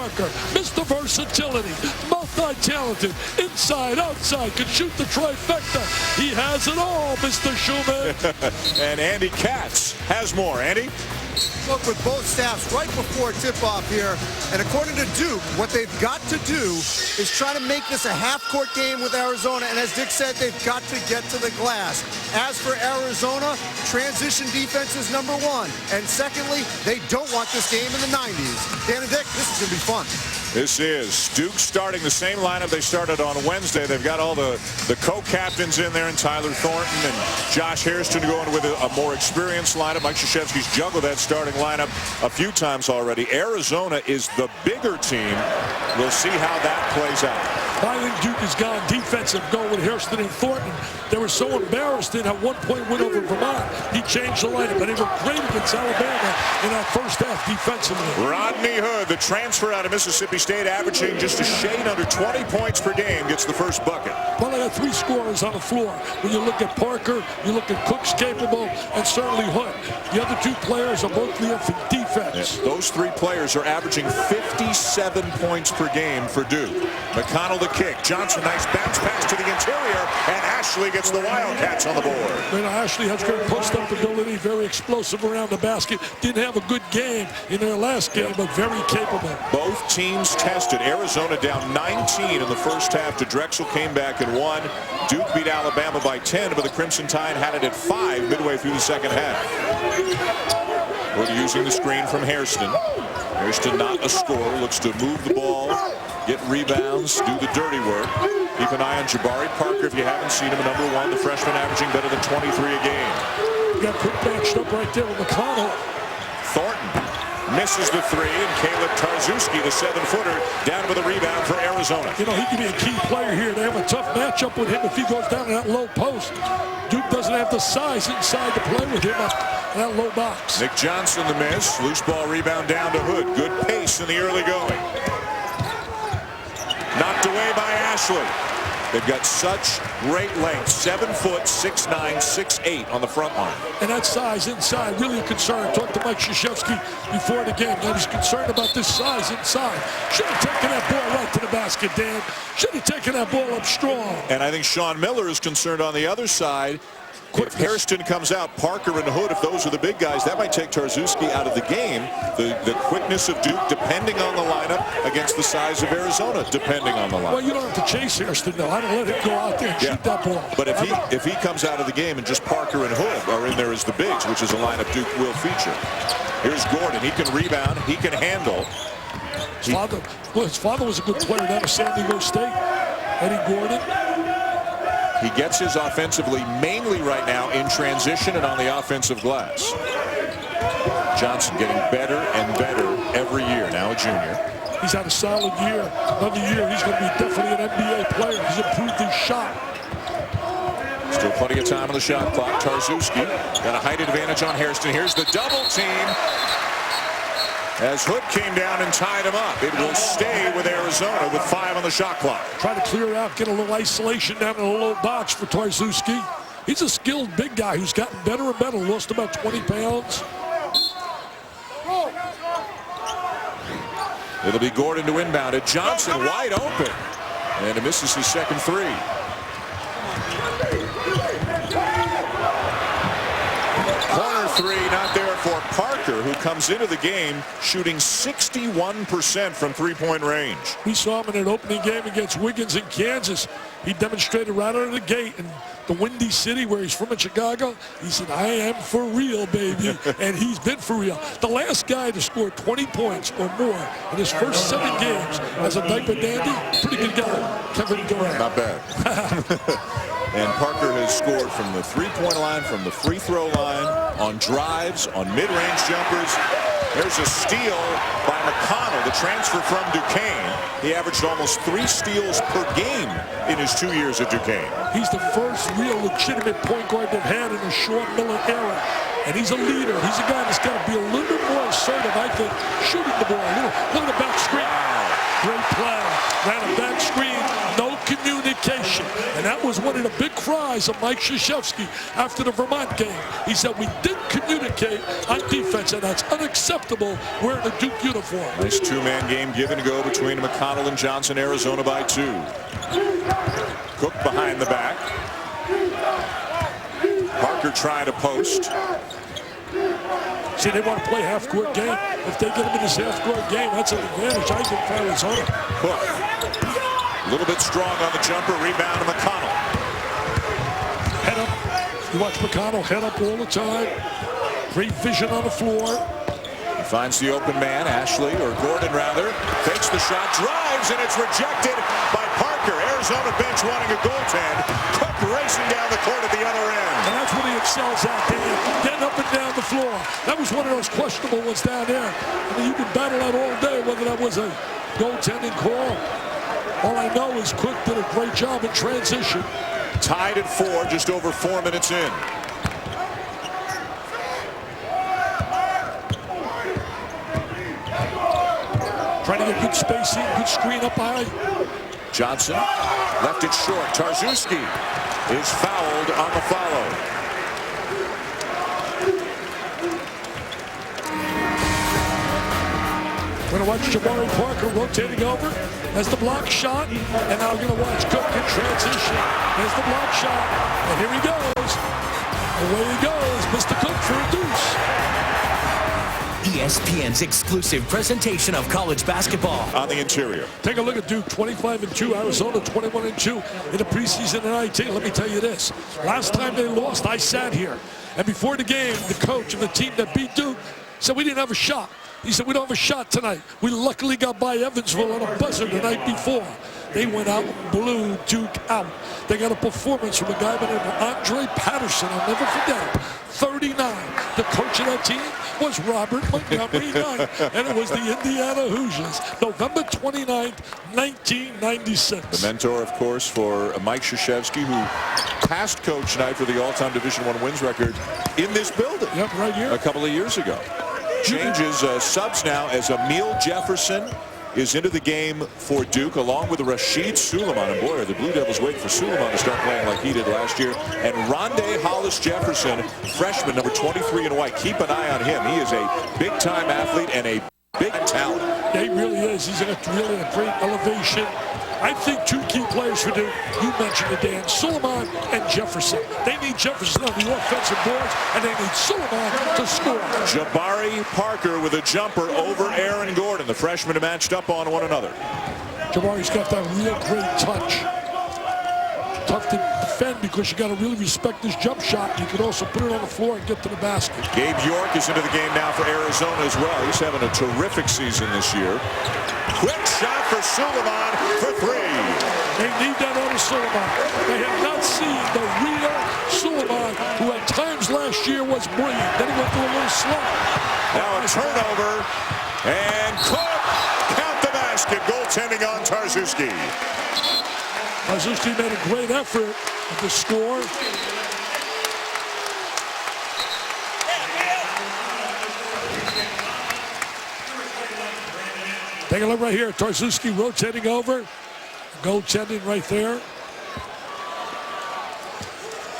Parker, Mr. Versatility, multi-talented, inside, outside, can shoot the trifecta. He has it all, Mr. Schumann. And Andy Katz has more. Andy? Spoke with both staffs right before tip-off here, and according to Duke, what they've got to do is try to make this a half-court game with Arizona, and as Dick said, they've got to get to the glass. As for Arizona, transition defense is #1, and secondly, they don't want this game in the 90s. Dan and Dick, this is going to be fun. This is Duke starting the same lineup they started on Wednesday. They've got all the co-captains in there, and Tyler Thornton and Josh Hairston going with a more experienced lineup. Mike Krzyzewski's juggled that starting lineup a few times already. Arizona is the bigger team. We'll see how that plays out. I think Duke has gone defensive, going with Hairston and Thornton. They were so embarrassed in a one-point win over Vermont. He changed the lineup, and they were great against Alabama in that first half defensively. Rodney Hood, the transfer out of Mississippi State, averaging just a shade under 20 points per game, gets the first bucket. Well, they got 3 scorers on the floor. When you look at Parker, you look at Cook's capable, and certainly Hood. The other 2 players are both there for defense. Yeah, those 3 players are averaging 57 points per game for Duke. McConnell the kick. Johnson, nice bounce pass to the interior, and Ashley gets the Wildcats on the board. You know, Ashley has great post-up ability, very explosive around the basket. Didn't have a good game in their last game, but very capable. Both teams tested. Arizona down 19 in the first half to Drexel, came back and won. Duke beat Alabama by 10, but the Crimson Tide had it at 5 midway through the second half. We're using the screen from Hairston. Hairston, not a scorer, looks to move the ball, get rebounds, do the dirty work. Keep an eye on Jabari Parker if you haven't seen him, #1, the freshman averaging better than 23 a game. You got Cook matched up right there with McConnell. Thornton misses the 3, and Caleb Tarczewski, the 7-footer, down with a rebound for Arizona. You know, he can be a key player here. They have a tough matchup with him if he goes down in that low post. Duke doesn't have the size inside to play with him in that low box. Nick Johnson the miss. Loose ball rebound down to Hood. Good pace in the early going. Knocked away by Ashley. They've got such great length. 7 foot, 6'9", 6'8" on the front line. And that size inside, really a concern. Talked to Mike Krzyzewski before the game. Now he's concerned about this size inside. Should have taken that ball right to the basket, Dan. Should have taken that ball up strong. And I think Sean Miller is concerned on the other side. If Hairston comes out, Parker and Hood, if those are the big guys, that might take Tarczewski out of the game. The quickness of Duke, depending on the lineup, against the size of Arizona, depending on the lineup. Well, you don't have to chase Hairston, though. I don't let him go out there and shoot that ball. But if he comes out of the game and just Parker and Hood are in there as the bigs, which is a lineup Duke will feature. Here's Gordon. He can rebound. He can handle. His father was a good player down at San Diego State. Eddie Gordon. He gets his offensively mainly right now in transition and on the offensive glass. Johnson getting better and better every year, now a junior. He's had a solid year. Another year, he's going to be definitely an NBA player. He's improved his shot. Still plenty of time on the shot clock. Tarczewski got a height advantage on Hairston. Here's the double team. As Hood came down and tied him up. It will stay with Arizona with 5 on the shot clock. Try to clear it out, get a little isolation down in a low box for Tarczewski. He's a skilled big guy who's gotten better and better, lost about 20 pounds. It'll be Gordon to inbound it. Johnson wide open. And he misses his second 3. Corner 3 not there for Parker, who comes into the game shooting 61% from three-point range. We saw him in an opening game against Wiggins in Kansas. He demonstrated right out of the gate in the Windy City, where he's from in Chicago. He said, I am for real, baby. And he's been for real. The last guy to score 20 points or more in his first 7 games as a diaper dandy, pretty good guy, Kevin Durant. Not bad. And Parker has scored from the three-point line, from the free throw line, on drives, on mid-range jumpers. There's a steal by McConnell, the transfer from Duquesne. He averaged almost 3 steals per game in his 2 years at Duquesne. He's the first real legitimate point guard they've had in the Sean Miller era. And he's a leader. He's a guy that's got to be a little bit more assertive, I think, shooting the ball. Look at the back screen. Great play. Ran a back screen. No communication. And And that was one of the big cries of Mike Krzyzewski after the Vermont game. He said, we didn't communicate on defense, and that's unacceptable wearing a Duke uniform. Nice two-man game give and go between McConnell and Johnson. Arizona by 2. Cook behind the back. Parker trying to post. See, they want to play half-court game. If they get him in this half-court game, that's an advantage. I think for Arizona. Cook. A little bit strong on the jumper. Rebound to McConnell. Head up. You watch McConnell head up all the time. Great vision on the floor. He finds the open man, Ashley, or Gordon rather. Takes the shot, drives, and it's rejected by Parker. Arizona bench wanting a goaltend. Cook racing down the court at the other end. And that's what he excels at, Dan. Getting up and down the floor. That was one of those questionable ones down there. I mean, you can battle that all day, whether that was a goaltending call. All I know is Cook did a great job in transition. Tied at 4, just over 4 minutes in. Trying to get good spacing, good screen up high. Johnson left it short. Tarczewski is fouled on the follow. We're going to watch Jabari Parker rotating over as the block shot. And now we're going to watch Cook in transition. There's the block shot. And here he goes. Away he goes. Mr. Cook for a deuce. ESPN's exclusive presentation of college basketball. On the interior. Take a look at Duke, 25-2, Arizona 21-2 in the preseason in 19. Let me tell you this. Last time they lost, I sat here. And before the game, the coach of the team that beat Duke said we didn't have a shot. He said, we don't have a shot tonight. We luckily got by Evansville on a buzzer the night before. They went out and blew Duke out. They got a performance from a guy by the name of Andre Patterson. I'll never forget it. 39. The coach of that team was Robert Montgomery Knight, and it was the Indiana Hoosiers. November 29th, 1996. The mentor, of course, for Mike Krzyzewski, who passed Coach Knight for the all-time Division I wins record in this building. Yep, right here. A couple of years ago. Changes subs now as Emil Jefferson is into the game for Duke, along with Rashid Suleiman. And boy, are the Blue Devils waiting for Suleiman to start playing like he did last year. And Rondé Hollis Jefferson, freshman, number 23 in white. Keep an eye on him. He is a big-time athlete and a big talent. Yeah, he really is. He's really a great elevation. I think two key players for Duke, you mentioned it, Dan, Suleiman and Jefferson. They need Jefferson on the offensive boards, and they need Suleiman to score. Jabari Parker with a jumper over Aaron Gordon. The freshmen matched up on one another. Jabari's got that real great touch. Tough to defend because you got to really respect this jump shot. You can also put it on the floor and get to the basket. Gabe York is into the game now for Arizona as well. He's having a terrific season this year. Quick shot for Suleiman for 3. They need that out of Suleiman. They have not seen the real Suleiman, who at times last year was brilliant. Then he went through a little slump. Now a turnover, and Cook count the basket. Goaltending on Tarczewski. Tarczewski made a great effort to score. Take a look right here. Tarczewski rotating over. Goaltending right there.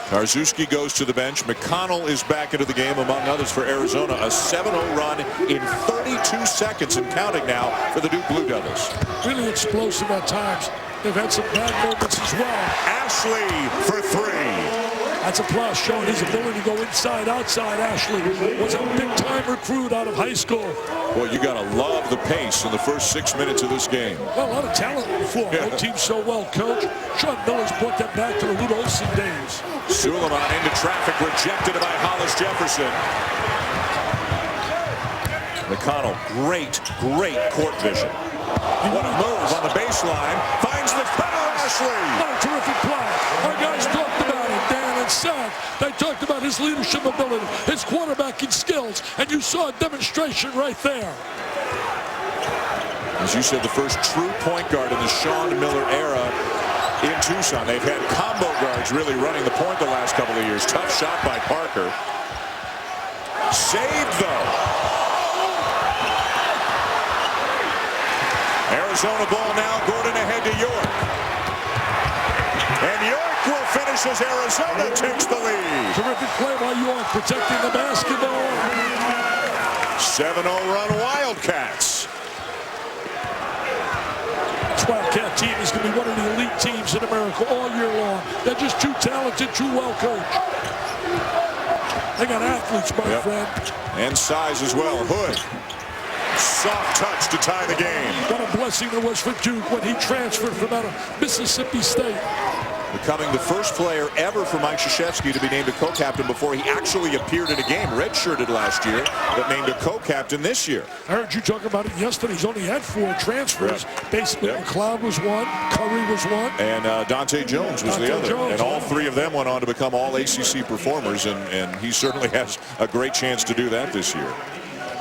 Tarczewski goes to the bench. McConnell is back into the game, among others, for Arizona. A 7-0 run in 32 seconds and counting now for the Duke Blue Devils. Really explosive at times. They've had some bad moments as well. Ashley for 3. That's a plus, showing his ability to go inside, outside. Ashley was a big-time recruit out of high school. Well, you got to love the pace in the first 6 minutes of this game. Well, a lot of talent on the floor. Yeah. Both teams so well coached. Sean Miller's brought them back to the Lute Olson days. Suleiman into traffic, rejected by Hollis Jefferson. McConnell, great court vision. What a move on the baseline. Finds the cutter, Ashley. What a terrific play. Our guys talked about it, Dan and Sam. They talked about his leadership ability, his quarterbacking skills, and you saw a demonstration right there. As you said, the first true point guard in the Sean Miller era in Tucson. They've had combo guards really running the point the last couple of years. Tough shot by Parker. Saved, though. Arizona ball now. Gordon ahead to York. And York will finish as Arizona takes the lead. Terrific play by York, protecting the basketball. 7-0 run Wildcats. This Wildcat team is going to be one of the elite teams in America all year long. They're just too talented, too well coached. They got athletes, my friend. And size as well. Hood. Soft touch to tie the game. What a blessing it was for Duke when he transferred from out of Mississippi State. Becoming the first player ever for Mike Krzyzewski to be named a co-captain before he actually appeared in a game. Redshirted last year, but named a co-captain this year. I heard you talk about it yesterday. He's only had 4 transfers. Basically, McLeod was one, Curry was one. And Dante Jones was the other. Jones, and all 3 of them went on to become all ACC performers, and he certainly has a great chance to do that this year.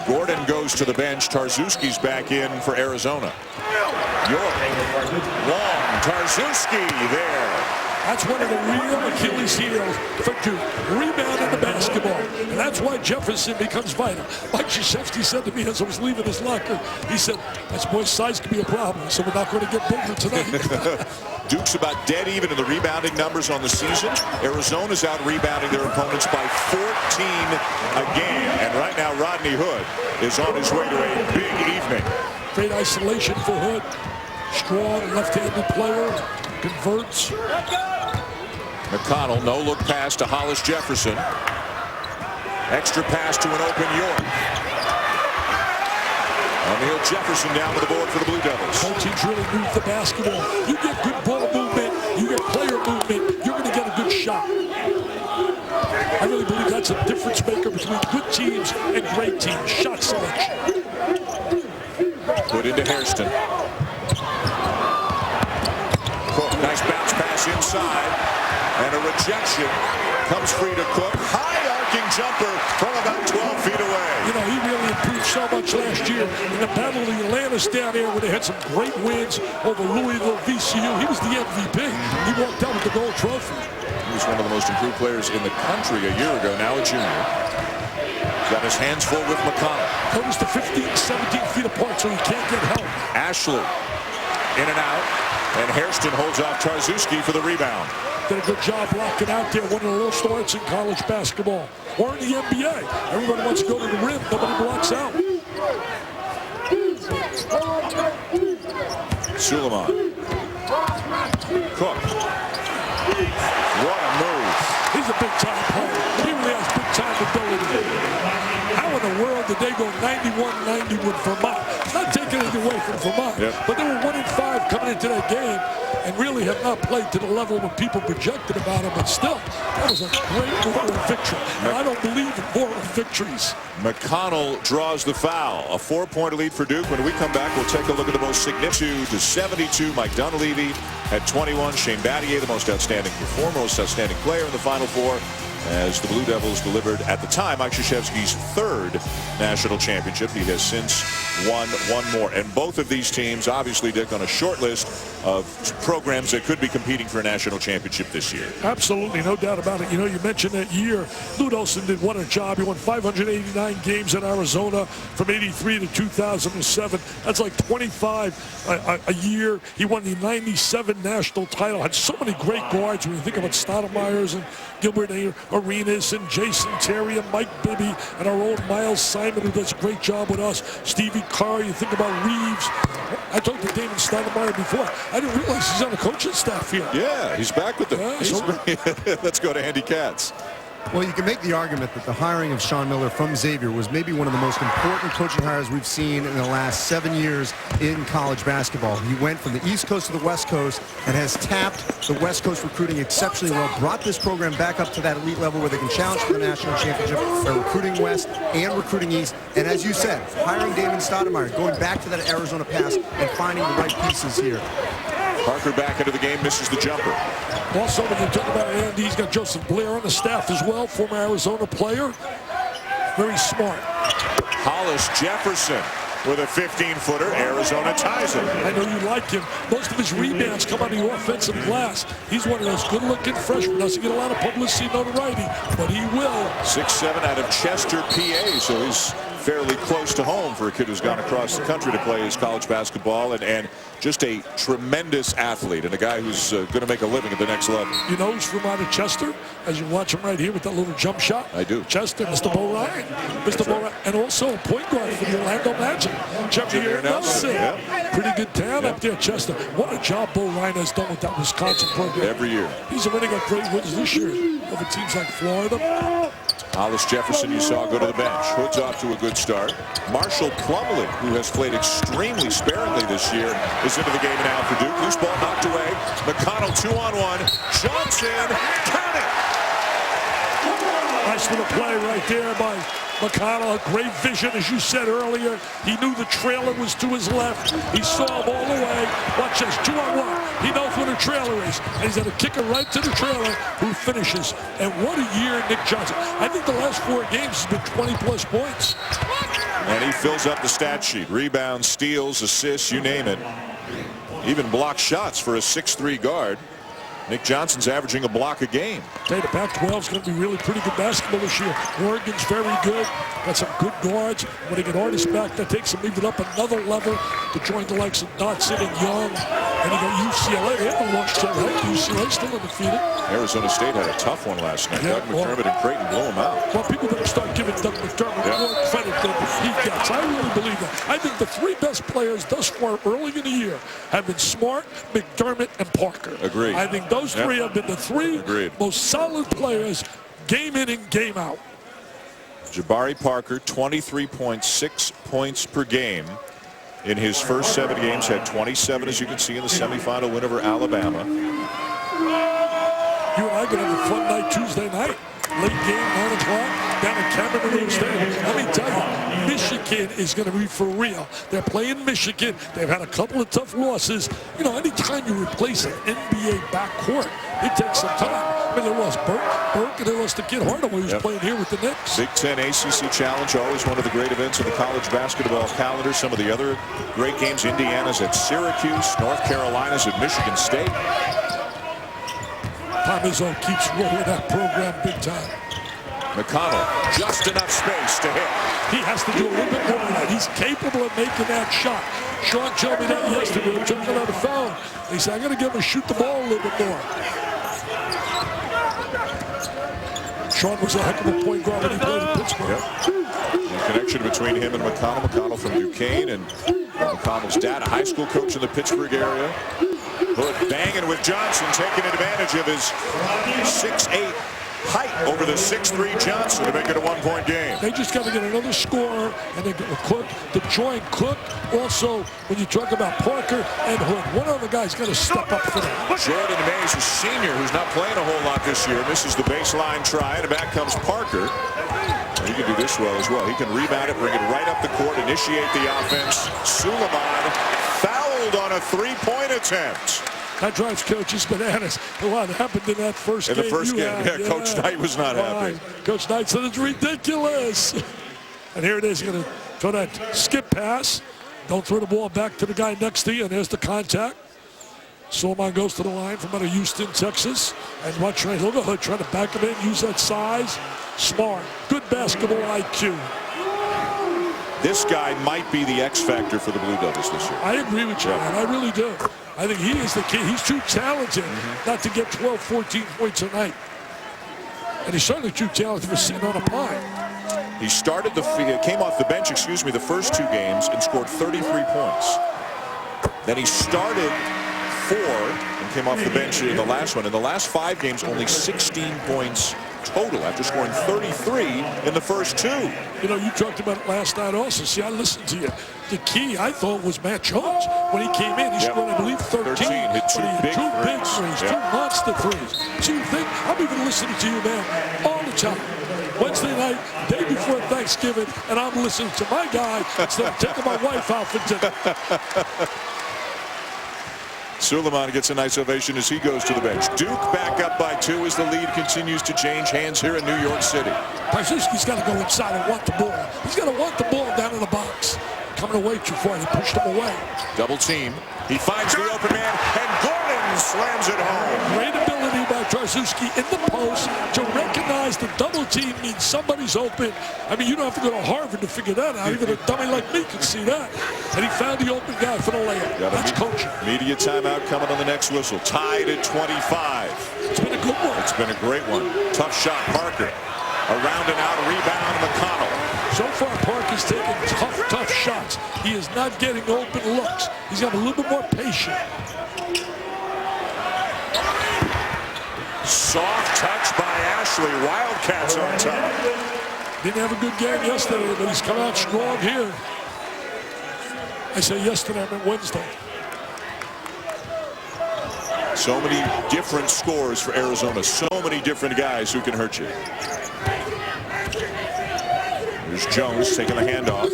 Gordon goes to the bench. Tarczewski's back in for Arizona. York, long, Tarczewski there. That's one of the real Achilles heels for Duke. Rebounding the basketball. And that's why Jefferson becomes vital. Mike Krzyzewski said to me as I was leaving his locker, he said, this boy's size could be a problem, so we're not going to get bigger tonight. Duke's about dead even in the rebounding numbers on the season. Arizona's out rebounding their opponents by 14 a game. And right now, Rodney Hood is on his way to a big evening. Great isolation for Hood. Strong left-handed player. Converts. McConnell, no-look pass to Hollis Jefferson. Extra pass to an open York. O'Neal Jefferson down to the board for the Blue Devils. Both teams really move the basketball. You get good ball movement, you get player movement, you're going to get a good shot. I really believe that's a difference maker between good teams and great teams. Shot selection. Put into Hairston. Cook, nice bounce pass inside. And a rejection. Comes free to Cook. High arcing jumper from about 12 feet away. You know, he really improved so much last year in the Battle of the Atlantis down there where they had some great wins over Louisville VCU. He was the MVP. He walked out with the gold trophy. He was one of the most improved players in the country a year ago, now a junior. Got his hands full with McConnell. Notice the 15, 17 feet apart so he can't get help. Ashley in and out. And Hairston holds off Tarczewski for the rebound. Did a good job blocking out there. One of the little starts in college basketball. Or in the NBA. Everybody wants to go to the rim. Nobody blocks out. Suleiman. Cook. What a move. He's a big-time player. He really has big-time ability. How in the world did they go 91-90 with Vermont? Not taking it away from Vermont, but they were 1-5 coming into that game and really have not played to the level when people projected about them. But still, that was a great moral victory. And I don't believe in moral victories. McConnell draws the foul. A 4-point lead for Duke. When we come back, we'll take a look at the most significant to 72. Mike Dunleavy at 21. Shane Battier, the most outstanding performer, most outstanding player in the Final Four, as the Blue Devils delivered, at the time, Mike Krzyzewski's 3rd national championship. He has since won 1 more. And both of these teams, obviously, Dick, on a short list of programs that could be competing for a national championship this year. Absolutely, no doubt about it. You know, you mentioned that year. Lute Olson did what a job. He won 589 games in Arizona from 83 to 2007. That's like 25 a year. He won the 97 national title. Had so many great guards when you think about Stoudemire's and Gilbert Arenas and Jason Terry and Mike Bibby and our own Miles Simon, who does a great job with us. Stevie Carr, you think about Reeves. I talked to Damon Stoudemire before. I didn't realize he's on the coaching staff here. Yeah, he's back with them. Yeah, Let's go to Andy Katz. Well, you can make the argument that the hiring of Sean Miller from Xavier was maybe one of the most important coaching hires we've seen in the last 7 years in college basketball. He went from the East Coast to the West Coast and has tapped the West Coast recruiting exceptionally well, brought this program back up to that elite level where they can challenge for the national championship by recruiting West and recruiting East. And as you said, hiring Damon Stoudemire, going back to that Arizona pass and finding the right pieces here. Parker back into the game, misses the jumper. Also, when you talk about Andy, he's got Joseph Blair on the staff as well, former Arizona player. Very smart. Hollis Jefferson with a 15-footer. Arizona ties it. I know you like him. Most of his rebounds come on the offensive glass. He's one of those good-looking freshmen. Doesn't get a lot of publicity, notoriety, but he will. 6'7" out of Chester, PA. So he's fairly close to home for a kid who's gone across the country to play his college basketball, and just a tremendous athlete and a guy who's going to make a living at the next level. You know who's from out of Chester? As you watch him right here with that little jump shot. I do. Chester, Mr. Bo Ryan. Mr. Bo Ryan. And also a point guard for the Orlando Magic. Jameer Nelson. Yeah. Pretty good talent up there, Chester. What a job Bo Ryan has done with that Wisconsin program. Every year. He's already got great wins this year over teams like Florida. Hollis Jefferson, you saw, go to the bench. Hood's off to a good start. Marshall Plumlee, who has played extremely sparingly this year, is into the game now for Duke. Loose ball knocked away. McConnell 2-on-1. Johnson, count it! Nice little play right there by McConnell. A great vision, as you said earlier. He knew the trailer was to his left. He saw him all the way. Watch this, 2-on-1. He knows where the trailer is. And he's going to kick it right to the trailer, who finishes. And what a year, Nick Johnson. I think the last 4 games has been 20-plus points. And he fills up the stat sheet. Rebounds, steals, assists, you name it. Even block shots for a 6'3" guard. Nick Johnson's averaging a block a game. The Pac-12 is going to be really pretty good basketball this year. Oregon's very good. Got some good guards. When they get Artis back, that takes them even up another level to join the likes of Dotson and Young. And you got UCLA. They haven't launched yet, right? UCLA still undefeated. Arizona State had a tough one last night. Yeah, Doug McDermott and Creighton blew him out. Well, people better start giving Doug McDermott more credit than he gets. I really believe that. I think the 3 best players thus far early in the year have been Smart, McDermott, and Parker. Agreed. I think those 3 have been the 3 most solid players game in and game out. Jabari Parker, 23.6 points per game in his first 7 games. Had 27, as you can see, in the semifinal win over Alabama. You and I are going to have a fun night Tuesday night. Late game, 9 o'clock, down at Cameron Stadium. Let me tell you, Michigan is going to be for real. They're playing Michigan. They've had a couple of tough losses. You know, anytime you replace an NBA backcourt, it takes some time. I mean, they lost Burke, and they lost the kid Hardaway, who's playing here with the Knicks. Big Ten ACC Challenge, always one of the great events in the college basketball calendar. Some of the other great games, Indiana's at Syracuse, North Carolina's at Michigan State. Tom Izzo keeps rolling that program big time. McConnell, just enough space to hit. He has to do a little bit more than that. He's capable of making that shot. Sean told me that yesterday. He took it on the phone. He said, I got to get him to shoot the ball a little bit more. Sean was a heck of a point guard when he played in Pittsburgh. The connection between him and McConnell. McConnell from Duquesne, and McConnell's dad, a high school coach in the Pittsburgh area. Hood banging with Johnson, taking advantage of his 6'8" height over the 6'3" Johnson to make it a 1-point game. They just got to get another scorer, and they got Cook to join Cook. Also, when you talk about Parker and Hood, one other guy's got to step up for them. Jordan Mays, a senior who's not playing a whole lot this year, misses the baseline try, and back comes Parker. He can do this well as well. He can rebound it, bring it right up the court, initiate the offense. Suleiman fouled on a 3-point attempt. That drives coaches bananas. What happened in that first game? In the first game, yeah, Coach Knight was not happy. Coach Knight said it's ridiculous. And here it is, going to throw that skip pass. Don't throw the ball back to the guy next to you, and there's the contact. Suleiman goes to the line from out of Houston, Texas. And watch right, look at Hood trying to back him in, use that size. Smart, good basketball IQ. This guy might be the X factor for the Blue Devils this year. I agree with you, man. I really do. I think he is the key. He's too talented not to get 12, 14 points a night. And he's certainly too talented for sitting on a pine. He started came off the bench, the first 2 games and scored 33 points. Then he started 4 and came off the bench in the last one. In the last 5 games, only 16 points total after scoring 33 in the first 2. You know, you talked about it last night also. See, I listened to you. The key, I thought, was Matt Jones. When he came in, he scored, I believe, 13. Hit 2 big threes, 2 monster threes. So you think, I'm even listening to you, man, all the time. Wednesday night, day before Thanksgiving, and I'm listening to my guy instead of taking my wife out for dinner. Suleiman gets a nice ovation as he goes to the bench. Duke back up by 2 as the lead continues to change hands here in New York City. Paczynski's got to go inside and want the ball. He's got to want the ball down in the box. Coming away too far, he pushed him away. Double team. He finds the open man, and Gordon slams it home. Great ability by Tarczewski in the post to recognize the double team means somebody's open. I mean, you don't have to go to Harvard to figure that out. Even a dummy like me can see that. And he found the open guy for the layup. That's coaching. Media timeout coming on the next whistle. Tied at 25. It's been a good one. It's been a great one. Tough shot, Parker. Around and out, rebound, McConnell. So far, Parker's taking tough shots. He is not getting open looks. He's got a little bit more patience. Soft touch by Ashley. Wildcats on top. Didn't have a good game yesterday, but he's come out strong here. I say yesterday, I meant Wednesday. So many different scores for Arizona. So many different guys who can hurt you. There's Jones taking the handoff.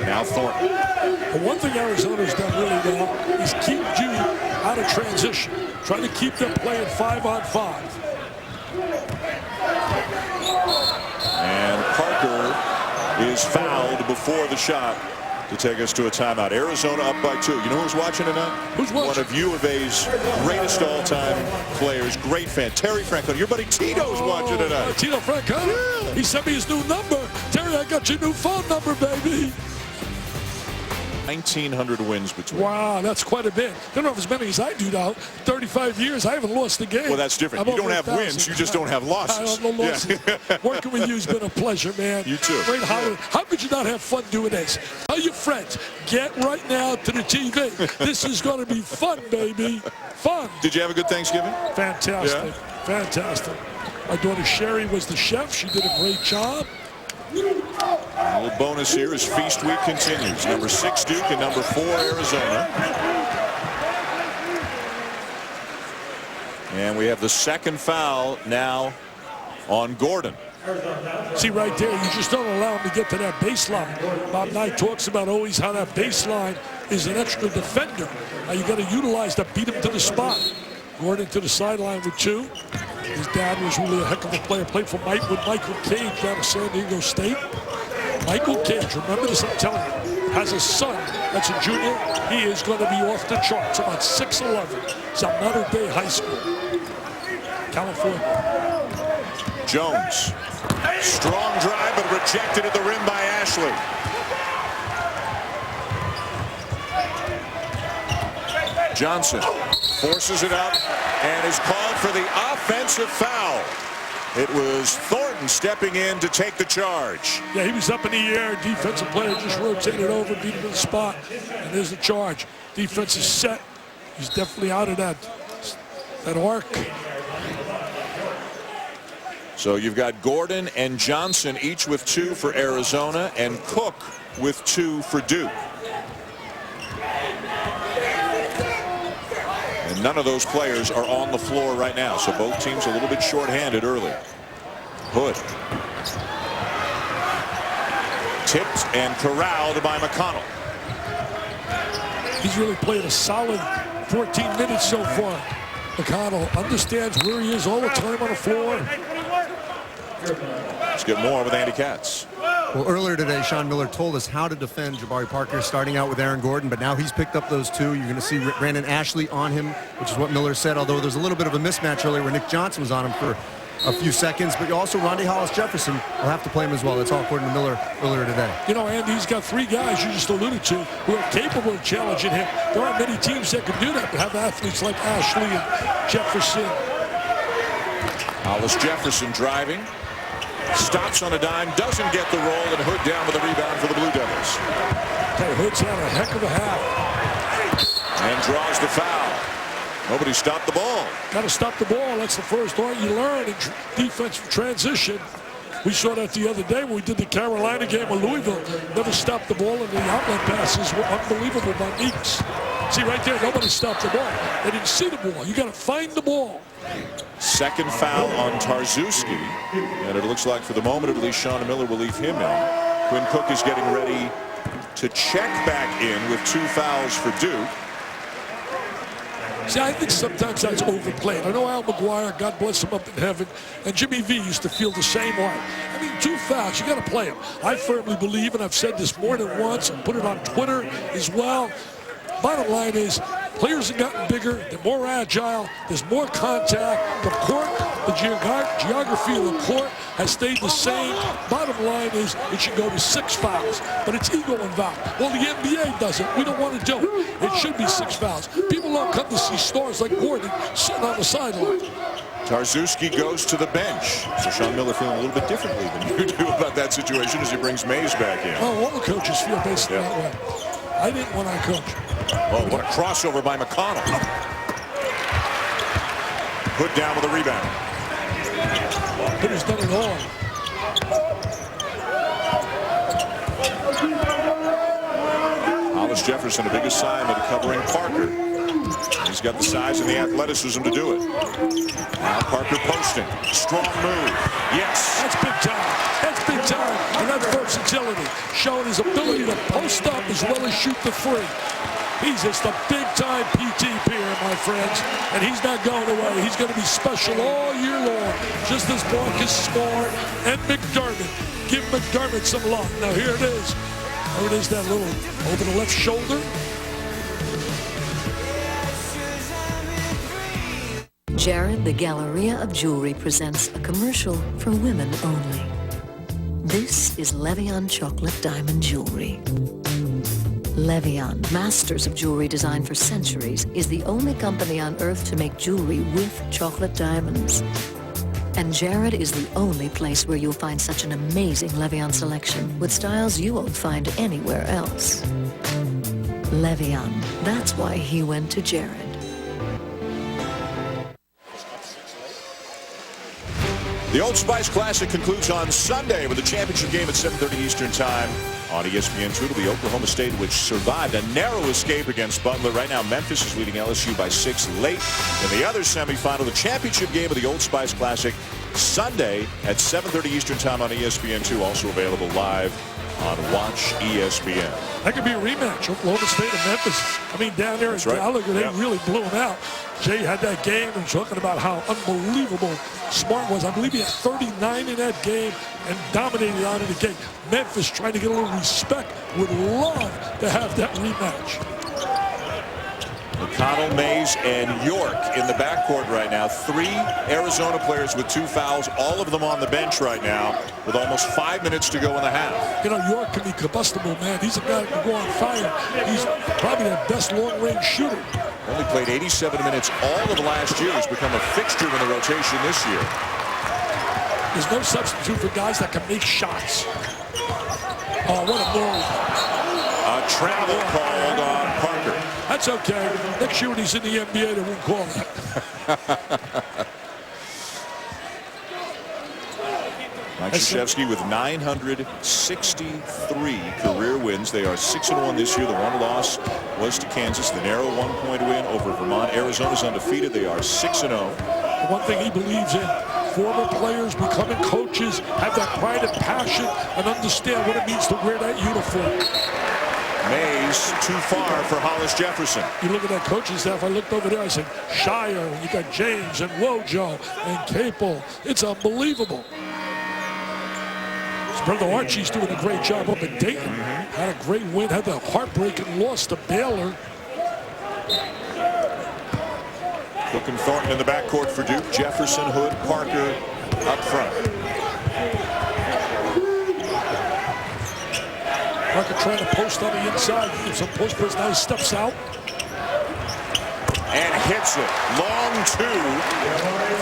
Now Thornton. But one thing Arizona's done really well is keep Duke out of transition. Trying to keep them playing 5-on-5. And Parker is fouled before the shot to take us to a timeout. Arizona up by 2. You know who's watching tonight? Who's watching? One of U of A's greatest all-time players. Great fan. Terry Francona. Your buddy Tito's watching tonight. Tito Francona? Yeah. He sent me his new number. Terry, I got your new phone number, baby. 1,900 wins between. Wow, that's quite a bit. Don't know if as many as I do now. 35 years, I haven't lost a game. Well, that's different. You don't have wins, you just don't have losses. I have no losses. Yeah. Working with you has been a pleasure, man. You too. Great holiday. How could you not have fun doing this? Tell your friends, get right now to the TV. This is going to be fun, baby. Fun. Did you have a good Thanksgiving? Fantastic. Yeah. Fantastic. My daughter Sherry was the chef. She did a great job. A little bonus here as Feast Week continues. Number 6 Duke and number 4 Arizona. And we have the second foul now on Gordon. See right there, you just don't allow him to get to that baseline. Bob Knight talks about always how that baseline is an extra defender. Now you got to utilize that, beat him to the spot. Gordon to the sideline with 2. His dad was really a heck of a player. Played for Michael Cage down at San Diego State. Michael Cage, remember this, I'm telling you, has a son that's a junior. He is going to be off the charts, about 6'11". It's a modern day high school. California. Jones. Strong drive, but rejected at the rim by Ashley. Johnson forces it up and is called for the offensive foul. It was Thornton stepping in to take the charge. Yeah, he was up in the air. Defensive player just rotated over, beat him to the spot, and there's the charge. Defense is set. He's definitely out of that arc. So you've got Gordon and Johnson each with 2 for Arizona, and Cook with 2 for Duke. And none of those players are on the floor right now, so both teams a little bit shorthanded early. Hood. Tipped and corralled by McConnell. He's really played a solid 14 minutes so far. McConnell understands where he is all the time on the floor. Let's get more with Andy Katz. Well, earlier today, Sean Miller told us how to defend Jabari Parker, starting out with Aaron Gordon, but now he's picked up those 2. You're going to see Brandon Ashley on him, which is what Miller said, although there's a little bit of a mismatch earlier where Nick Johnson was on him for a few seconds, but also Rondae Hollis-Jefferson will have to play him as well. That's all according to Miller earlier today. You know, Andy, he's got 3 guys you just alluded to who are capable of challenging him. There aren't many teams that can do that, but have athletes like Ashley and Jefferson. Hollis-Jefferson driving. Stops on a dime, doesn't get the roll, and Hood down with the rebound for the Blue Devils. Okay, Hood's had a heck of a half. And draws the foul. Nobody stopped the ball. Got to stop the ball. That's the first art you learn in defensive transition. We saw that the other day when we did the Carolina game with Louisville. Never stopped the ball, and the outlet passes were unbelievable by Meeks. See right there, nobody stopped the ball. They didn't see the ball. You got to find the ball. Second foul on Tarczewski, and it looks like for the moment at least Sean Miller will leave him in. Quinn Cook is getting ready to check back in with 2 fouls for Duke. See, I think sometimes that's overplayed. I know Al McGuire, God bless him up in heaven, and Jimmy V used to feel the same way. I mean, 2 fouls, you got to play them. I firmly believe, and I've said this more than once, and put it on Twitter as well. Bottom line is, Players have gotten bigger. They're more agile. There's more contact. The court, the geography of the court has stayed the same. Bottom line is it should go to 6 fouls, but it's ego involved. Well, the NBA does it. We don't want to do it. It should be 6 fouls. People don't come to see stars like Gordon sitting on the sideline. Tarczewski goes to the bench. So Sean Miller feeling a little bit differently than you do about that situation as he brings Mays back in. Oh, all the coaches feel basically that way. I didn't when I coached. Oh, what a crossover by McConnell. Put down with a rebound. But he's done it all. Hollis Jefferson, a big assignment covering Parker. He's got the size and the athleticism to do it. Now Parker posting. Strong move. Yes. That's big time. That's big time. And that versatility, showing his ability to post up as well as shoot the free. He's just a big-time PT player, my friends, and he's not going away. He's going to be special all year long, just as Marcus Smart and McDermott. Give McDermott some love. Now, here it is. There it is, that little over the left shoulder. Jared, the Galleria of Jewelry, presents a commercial for women only. This is Levian Chocolate Diamond Jewelry. Levian, masters of jewelry design for centuries, is the only company on earth to make jewelry with chocolate diamonds. And Jared is the only place where you'll find such an amazing Levian selection with styles you won't find anywhere else. Levian, that's why he went to Jared. The Old Spice Classic concludes on Sunday with a championship game at 7:30 Eastern Time on ESPN2. It'll be Oklahoma State, which survived a narrow escape against Butler. Right now, Memphis is leading LSU by 6 late. In the other semifinal, the championship game of the Old Spice Classic, Sunday at 7:30 Eastern Time on ESPN2. Also available live on Watch ESPN. That could be a rematch. Oklahoma State and Memphis. I mean, down there in Gallagher, they really blew him out. Jay had that game and talking about how unbelievable Smart was. I believe he had 39 in that game and dominated out of the gate. Memphis trying to get a little respect. Would love to have that rematch. McConnell, Mays, and York in the backcourt right now. 3 Arizona players with 2 fouls, all of them on the bench right now with almost 5 minutes to go in the half. You know, York can be combustible, man. He's a guy that can go on fire. He's probably the best long-range shooter. Only played 87 minutes all of last year. He's become a fixture in the rotation this year. There's no substitute for guys that can make shots. Oh, what a move. A travel called on Parker. That's okay. Next year when he's in the NBA, they won't call that. Mike Krzyzewski with 963 career wins. They are 6-1 this year. The one loss was to Kansas. The narrow 1-point win over Vermont. Arizona's undefeated. They are 6-0. The one thing he believes in, former players becoming coaches, have that pride and passion and understand what it means to wear that uniform. Mays too far for Hollis Jefferson. You look at that coaching staff. I looked over there. I said, Shire, you got James and Wojo and Capel. It's unbelievable. His brother Archie's doing a great job up in Dayton. Had a great win. Had the heartbreaking loss to Baylor. Cook and Thornton in the backcourt for Duke. Jefferson, Hood, Parker up front. Parker trying to post on the inside. Gives some post press. Now he steps out. And hits it. Long 2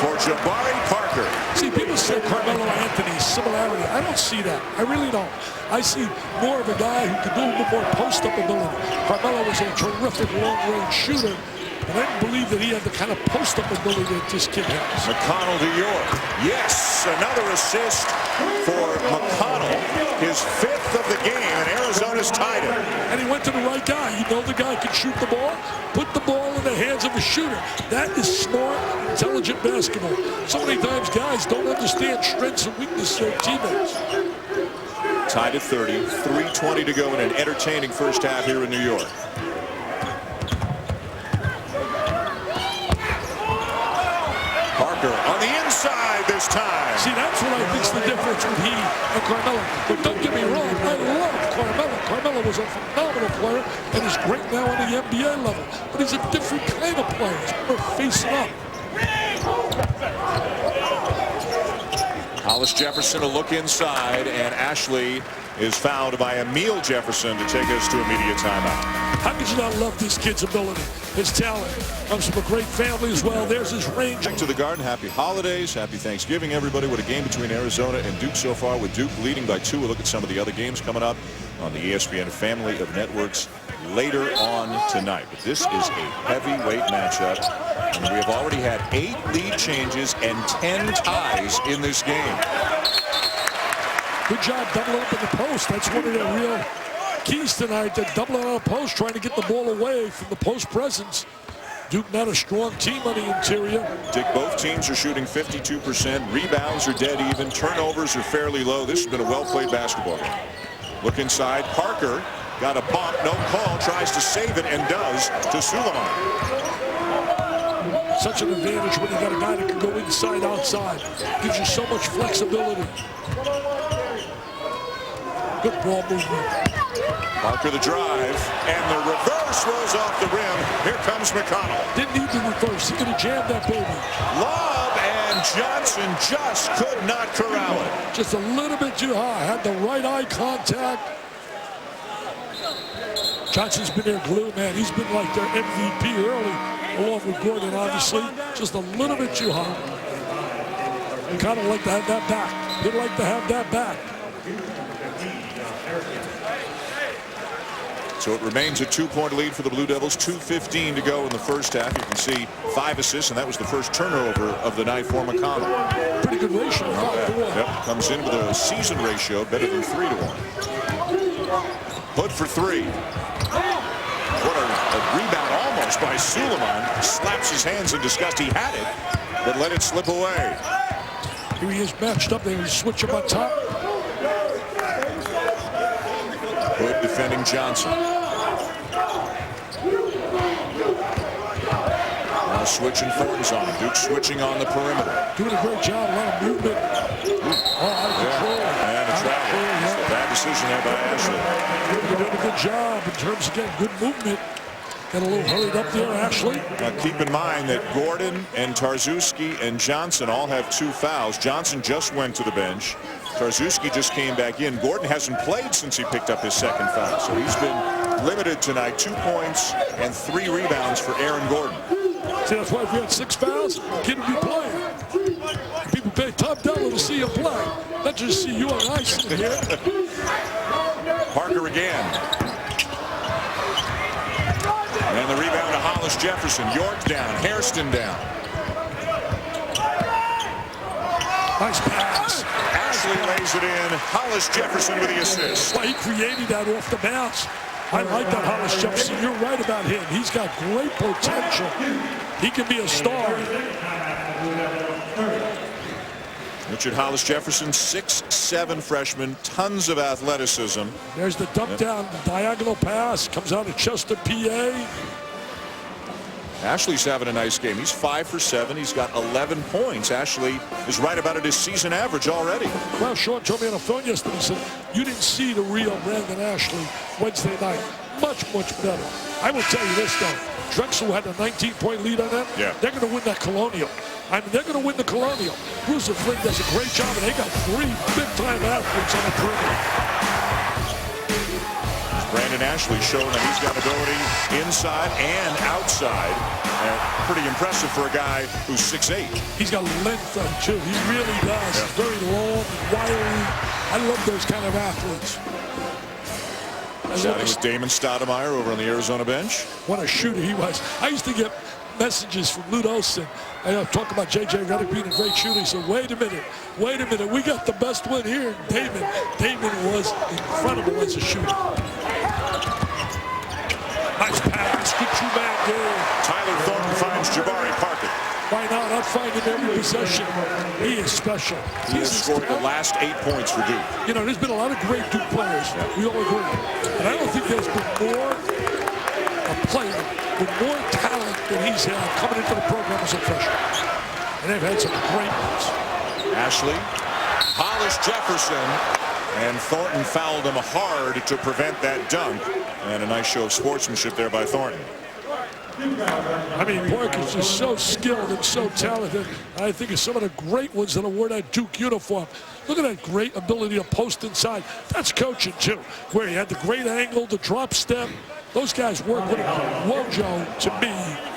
for Jabari Parker. See, people say Carmelo Anthony, similarity. I don't see that. I really don't. I see more of a guy who can do a little more post-up ability. Carmelo was a terrific long-range shooter, but I didn't believe that he had the kind of post-up ability that this kid has. McConnell to York. Yes, another assist for McConnell. His 5th of the game, and Arizona's tied it. And he went to the right guy. You know the guy can shoot the ball. Put the ball in the hands of a shooter. That is smart, intelligent basketball. So many times guys don't understand strengths and weaknesses of their teammates. Tied at 30, 3:20 to go in an entertaining first half here in New York. Parker on the inside this time. See, that's what I think's the difference with he and Carmelo. But don't get me wrong, I love Carmelo. Carmelo was a phenomenal player and is great now on the NBA level. But he's a different kind of player. He's more facing up. Hollis Jefferson a look inside, and Ashley is fouled by Emile Jefferson to take us to immediate timeout. How could you not love this kid's ability, his talent? Comes from a great family as well. There's his range. Back to the Garden. Happy holidays. Happy Thanksgiving, everybody. What a game between Arizona and Duke so far, with Duke leading by 2. We'll look at some of the other games coming up on the ESPN family of networks later on tonight. But this is a heavyweight matchup, and we have already had 8 lead changes and 10 ties in this game. Good job doubling up in the post. That's one of the real keys tonight. They're doubling on the post, trying to get the ball away from the post presence. Duke not a strong team on the interior. Dick, both teams are shooting 52%. Rebounds are dead even. Turnovers are fairly low. This has been a well-played basketball game. Look inside. Parker got a bump. No call. Tries to save it and does to Suleiman. Such an advantage when you got a guy that can go inside, outside. Gives you so much flexibility. Good ball movement. Parker the drive, and the reverse rolls off the rim. Here comes McConnell. Didn't need the reverse. He could have jammed that baby. Lob, and Johnson just could not corral it. Just a little bit too high. Had the right eye contact. Johnson's been their glue, man. He's been like their MVP early, along with Gordon, obviously. Just a little bit too high. Kind of like to have that back. He'd like to have that back. So it remains a 2-point lead for the Blue Devils. 2:15 to go in the first half. You can see 5 assists, and that was the first turnover of the night for McConnell. Pretty good ratio, 5-to-1. Yep, comes in with a season ratio better than 3-to-1. Hood for 3. What a rebound almost by Suleiman. Slaps his hands in disgust. He had it, but let it slip away. Here he is matched up. They switch him on top. Hood defending Johnson. Now switching Thornton's on him. Duke switching on the perimeter. Doing a great job. A lot of movement. Oh, out of control. And a travel. Yeah. A bad decision there by Ashley. They're doing a good job in terms of getting good movement. Got a little hurried up there, Ashley. Now keep in mind that Gordon and Tarczewski and Johnson all have 2 fouls. Johnson just went to the bench. Tarczewski just came back in. Gordon hasn't played since he picked up his 2nd foul. So he's been limited tonight. 2 points and 3 rebounds for Aaron Gordon. See, that's why if you had 6 fouls, the kid would be playing. People pay top dollar to see him play. Not just see you on ice in here. Parker again. And the rebound to Hollis Jefferson. York down. Hairston down. Nice pass. Ashley lays it in. Hollis Jefferson with the assist. Well, he created that off the bounce. I like that Hollis Jefferson. You're right about him. He's got great potential. He can be a star. Richard Hollis Jefferson, 6'7" freshman, tons of athleticism. There's the dump down, diagonal pass, comes out of Chester, PA. Ashley's having a nice game. He's 5 for 7. He's got 11 points. Ashley is right about at his season average already. Well, Sean told me on the phone yesterday, he said, you didn't see the real Brandon Ashley Wednesday night. Much, much better. I will tell you this, though. Drexel had a 19-point lead on them. Yeah. They're going to win that Colonial. I mean, they're going to win the Colonial. Bruiser Flynn does a great job, and they got 3 big-time athletes on the perimeter. Brandon Ashley showing that he's got ability inside and outside. And pretty impressive for a guy who's 6'8". He's got length on him, too. He really does. Yeah. He's very long, wiry. I love those kind of athletes. Starting with Damon Stoudemire over on the Arizona bench. What a shooter he was. I used to get messages from Lute Olson. I talk about J.J. Redick being a great shooter. He said, wait a minute, we got the best one here. Damon was incredible as a shooter. Nice pass, good two-man game. Tyler Thornton finds Jabari Parker. Why not? I'd find him every possession. He is special. He has scored the last 8 points for Duke. You know, there's been a lot of great Duke players. We all agree. But I don't think there's been more a player with more talent than he's had coming into the program as a freshman. And they've had some great ones. Ashley, Hollis Jefferson, And Thornton fouled him hard to prevent that dunk. And a nice show of sportsmanship there by Thornton. I mean, Parker's just so skilled and so talented. I think of some of the great ones that have worn that Duke uniform. Look at that great ability to post inside. That's coaching, too, where he had the great angle, the drop step. Those guys work with him. Wojo, to me,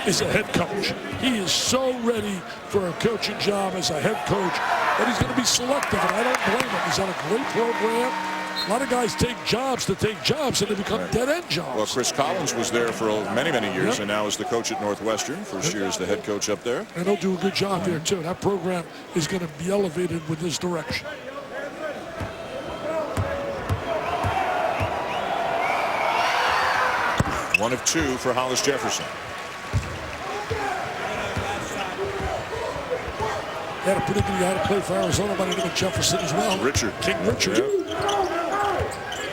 is a head coach. He is so ready for a coaching job as a head coach, but he's going to be selective, and I don't blame him. He's on a great program. A lot of guys take jobs, and they become dead-end jobs. Well, Chris Collins was there for many, many years, and now is the coach at Northwestern. First year as the head coach up there. And he'll do a good job there, too. That program is going to be elevated with this direction. One of two for Hollis Jefferson. Had a pretty good guy to play for Arizona by the name of Jefferson as well. Richard. King Richard. Yep.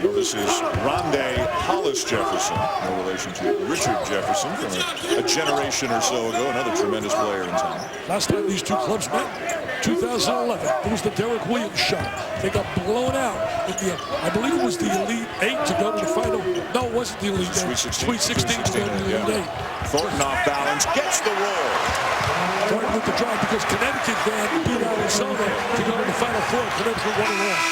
Well, this is Rondé Hollis Jefferson, no relation to Richard Jefferson from a generation or so ago, another tremendous player in town. Last time these two clubs met, 2011. It was the Derek Williams shot. They got blown out in the, I believe it was the Elite 8 to go to the final. No, it wasn't the Elite 8. Sweet 16. Sweet 16 to go to the Elite 8. Thornton off balance, gets the roll. Thornton with the drive because Connecticut then beat Arizona to go to the Final Four. Connecticut won it all.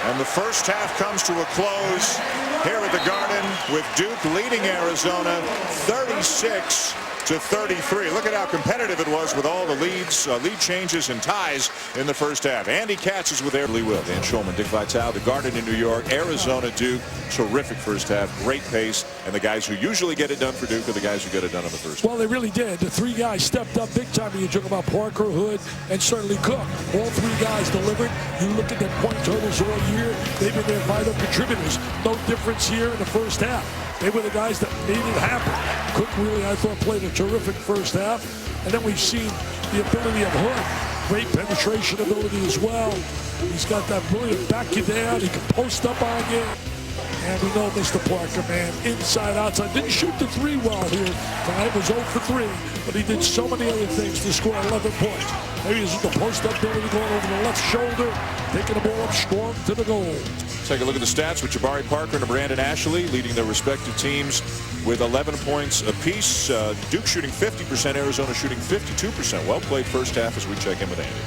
And the first half comes to a close here at the Garden with Duke leading Arizona 36-33. Look at how competitive it was with all the lead changes and ties in the first half. Andy Katz is with Lee Will. Dan Schulman, Dick Vitale, the Garden in New York, Arizona, Duke. Terrific first half, great pace, and the guys who usually get it done for Duke are the guys who get it done in the first half. Well, they really did. The three guys stepped up big time. You talk about Parker, Hood, and certainly Cook. All three guys delivered. You look at their point totals all year. They've been their vital contributors. No difference here in the first half. They were the guys that made it happen. Cook really, I thought, played a terrific first half. And then we've seen the ability of Hood. Great penetration ability as well. He's got that ability to back you down. He can post up on you. And we know Mr. Parker, man, inside, outside. Didn't shoot the three well here tonight. Was 0 for 3, but he did so many other things to score 11 points. Maybe this is the post-up ability going over the left shoulder, taking the ball up strong to the goal. Take a look at the stats with Jabari Parker and Brandon Ashley leading their respective teams with 11 points apiece. Duke shooting 50%, Arizona shooting 52%. Well played first half as we check in with Andy.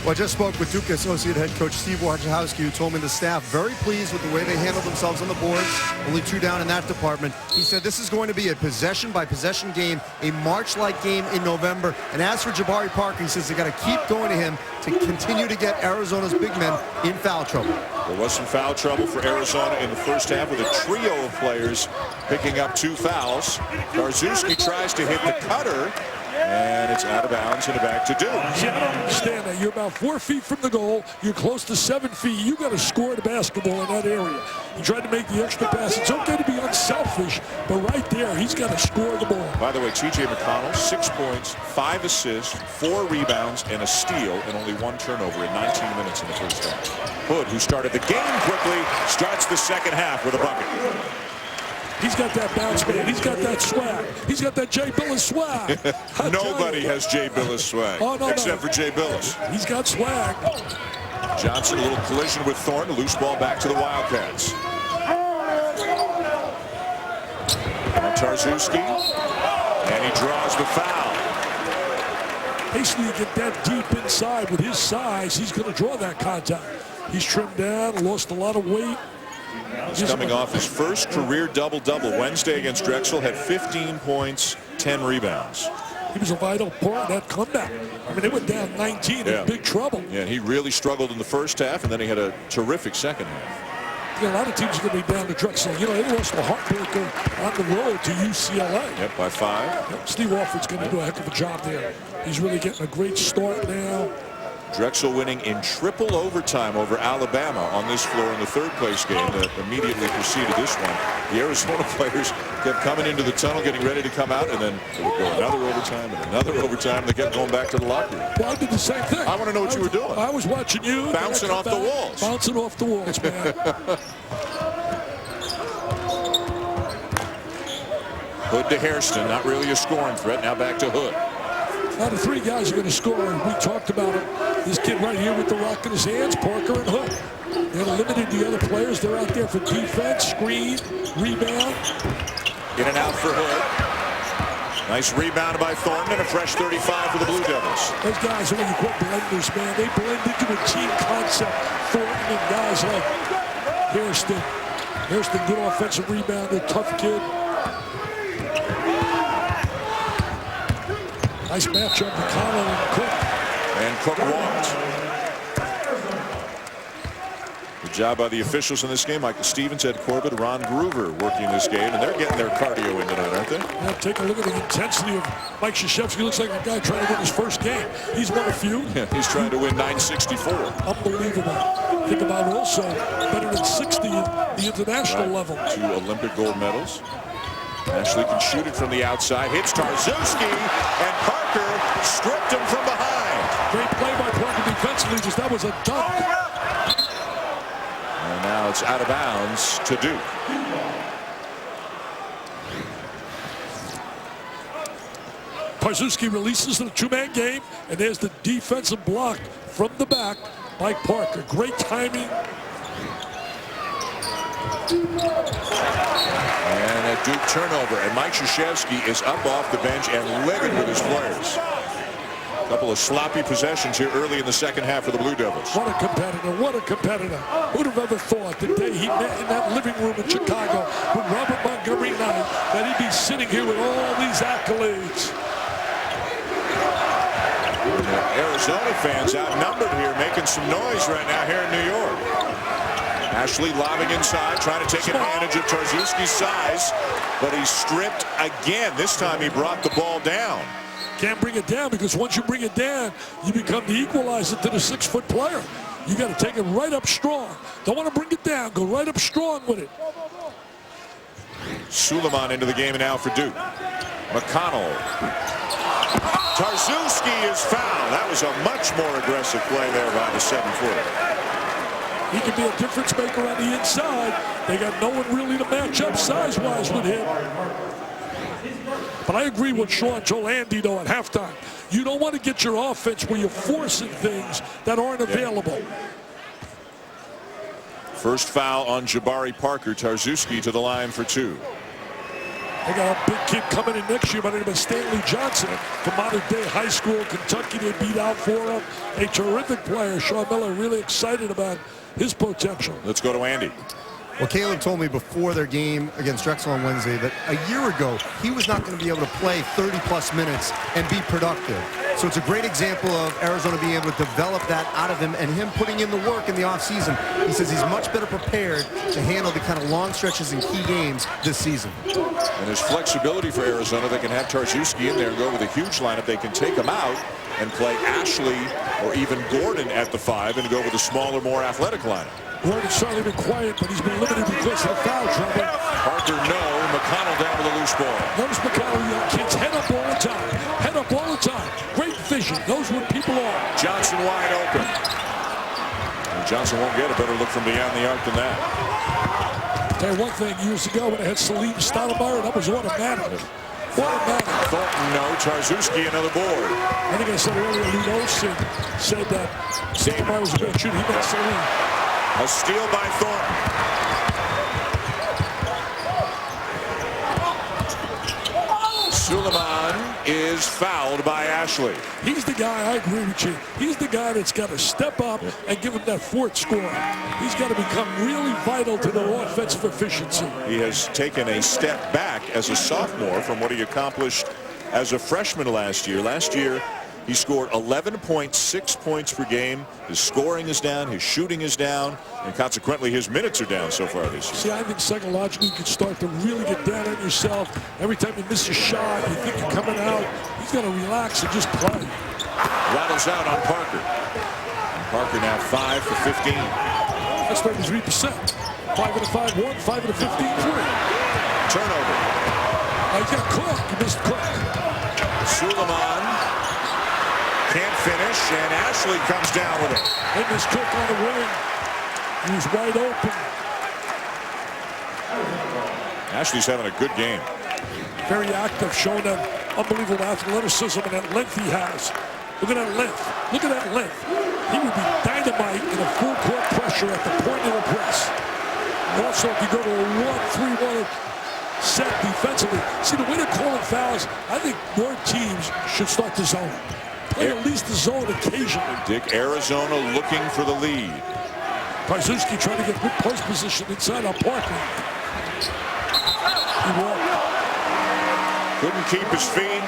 Well, I just spoke with Duke Associate Head Coach Steve Wojciechowski, who told me the staff very pleased with the way they handled themselves on the boards. Only 2 down in that department. He said this is going to be a possession-by-possession game, a March-like game in November. And as for Jabari Parker, he says they got to keep going to him to continue to get Arizona's big men in foul trouble. There was some foul trouble for Arizona in the first half with a trio of players picking up 2 fouls. Karczewski tries to hit the cutter. And it's out of bounds and back to Duke. See, I don't understand that. You're about 4 feet from the goal. You're close to 7 feet. You got to score the basketball in that area. He tried to make the extra pass. It's okay to be unselfish, but right there, he's got to score the ball. By the way, T.J. McConnell, 6 points, 5 assists, 4 rebounds, and a steal, and only 1 turnover in 19 minutes in the first half. Hood, who started the game quickly, starts the second half with a bucket. He's got that bounce, man. He's got that swag. He's got that Jay Billis swag. Nobody has Jay Billis swag, except for Jay Billis. He's got swag. Johnson, a little collision with Thornton. Loose ball back to the Wildcats. And Karczewski, and he draws the foul. Basically, get that deep inside with his size. He's going to draw that contact. He's trimmed down, lost a lot of weight. He's coming off his first career double-double. Wednesday against Drexel, had 15 points, 10 rebounds. He was a vital part of that comeback. I mean, they went down 19 in big trouble. Yeah, he really struggled in the first half, and then he had a terrific second half. Yeah, a lot of teams are going to be down to Drexel. You know, they lost a heartbreaker on the road to UCLA. Yep, by 5. Yep, Steve Alford's going to do a heck of a job there. He's really getting a great start now. Drexel winning in triple overtime over Alabama on this floor in the third-place game that immediately preceded this one. The Arizona players kept coming into the tunnel, getting ready to come out, and then they would go another overtime and another overtime. They kept going back to the locker room. Well, I did the same thing. I want to know what you were doing. I was watching you. Bouncing off the walls. Bouncing off the walls, man. Hood to Hairston, not really a scoring threat. Now back to Hood. Now the 3 guys are going to score, and we talked about it This kid right here with the rock in his hands, Parker and Hood. They're limited the other players. They're out there for defense, screen, rebound. In and out for Hood. Nice rebound by Thornton and a fresh 35 for the Blue Devils. Those guys are what you call blenders, man. They blend into a team concept. Thornton and guys like Hairston. Hairston, good offensive rebounder, tough kid. Nice matchup, McConnell and Cook. And Cook walked. Good job by the officials in this game. Michael Stevens, Ed Corbett, Ron Groover working this game, and they're getting their cardio in tonight, aren't they? Yeah, take a look at the intensity of Mike Krzyzewski. Looks like a guy trying to win his first game. He's won a few. Yeah, he's trying to win 964. Unbelievable. Think about also better than 60 at the international level. 2 Olympic gold medals. Ashley can shoot it from the outside. Hits Tarczewski, and Parker stripped him from behind. Great play by Parker defensively, because that was a dunk. And now it's out of bounds to Duke. Tarczewski releases in a two-man game, and there's the defensive block from the back by Parker. Great timing. And a Duke turnover, and Mike Krzyzewski is up off the bench and livid with his players. A couple of sloppy possessions here early in the second half for the Blue Devils. What a competitor, what a competitor. Who'd have ever thought the day he met in that living room in Chicago with Robert Montgomery Knight that he'd be sitting here with all these accolades. Arizona fans outnumbered here, making some noise right now here in New York. Ashley lobbing inside, trying to take advantage of Tarczewski's size, but he's stripped again. This time he brought the ball down. Can't bring it down, because once you bring it down, you become the equalizer to the 6-foot player. You got to take it right up strong. Don't want to bring it down. Go right up strong with it. Suleiman into the game now for Duke. McConnell. Tarczewski is fouled. That was a much more aggressive play there by the 7-footer. He can be a difference maker on the inside. They got no one really to match up size-wise with him. But I agree with Sean told Andy, though, at halftime. You don't want to get your offense where you're forcing things that aren't available. First foul on Jabari Parker. Tarczewski to the line for 2. They got a big kid coming in next year by the name of Stanley Johnson from modern day high school, Kentucky. They beat out for him. A terrific player. Sean Miller really excited about his potential. Let's go to Andy. Well, Caleb told me before their game against Drexel on Wednesday that a year ago he was not going to be able to play 30-plus minutes and be productive. So it's a great example of Arizona being able to develop that out of him and him putting in the work in the offseason. He says he's much better prepared to handle the kind of long stretches in key games this season. And there's flexibility for Arizona. They can have Tarczewski in there and go with a huge lineup. They can take him out and play Ashley or even Gordon at the 5 and go with a smaller, more athletic lineup. Gordon's certainly been quiet, but he's been limited because of the foul trouble. Parker, no. McConnell down with a loose ball. Notice McConnell, young kids, head up all the time. Head up all the time. Great vision. Knows what people are. Johnson wide open. And Johnson won't get a better look from beyond the arc than that. Tell you one thing, years ago when I had Salim Stoudemire, that was automatic. Automatic. Thornton, no. Tarczewski, another board. I think I said earlier, Lee Olsen said that Stoudemire was a great shooter. He meant Salim. A steal by Thornton. Suleiman is fouled by Ashley. He's the guy, I agree with you. He's the guy that's got to step up and give him that fourth score. He's got to become really vital to their offensive efficiency. He has taken a step back as a sophomore from what he accomplished as a freshman last year. Last year, he scored 11.6 points per game. His scoring is down, his shooting is down, and consequently his minutes are down so far this year. See, I think psychologically you can start to really get down on yourself. Every time you miss a shot, you think you're coming out. He's got to relax and just play. Rattles out on Parker. And Parker now 5 for 15. That's 33%. 5 of the 5-1, 5 of the 15-3. Turnover. You got Cook. You missed Cook. Suleiman can't finish, and Ashley comes down with it. They missed Cook on the wing. He was wide open. Ashley's having a good game. Very active, showing that unbelievable athleticism and that length he has. Look at that length. Look at that length. he would be dynamite in a full court pressure at the point of the press. And also, if you go to a 1-3-1 set defensively, see the way they're calling fouls, I think more teams should start the zone. Play at least the zone occasionally. Dick, Arizona looking for the lead. Parzewski trying to get good post position inside on Parker. He walked. Couldn't keep his feet,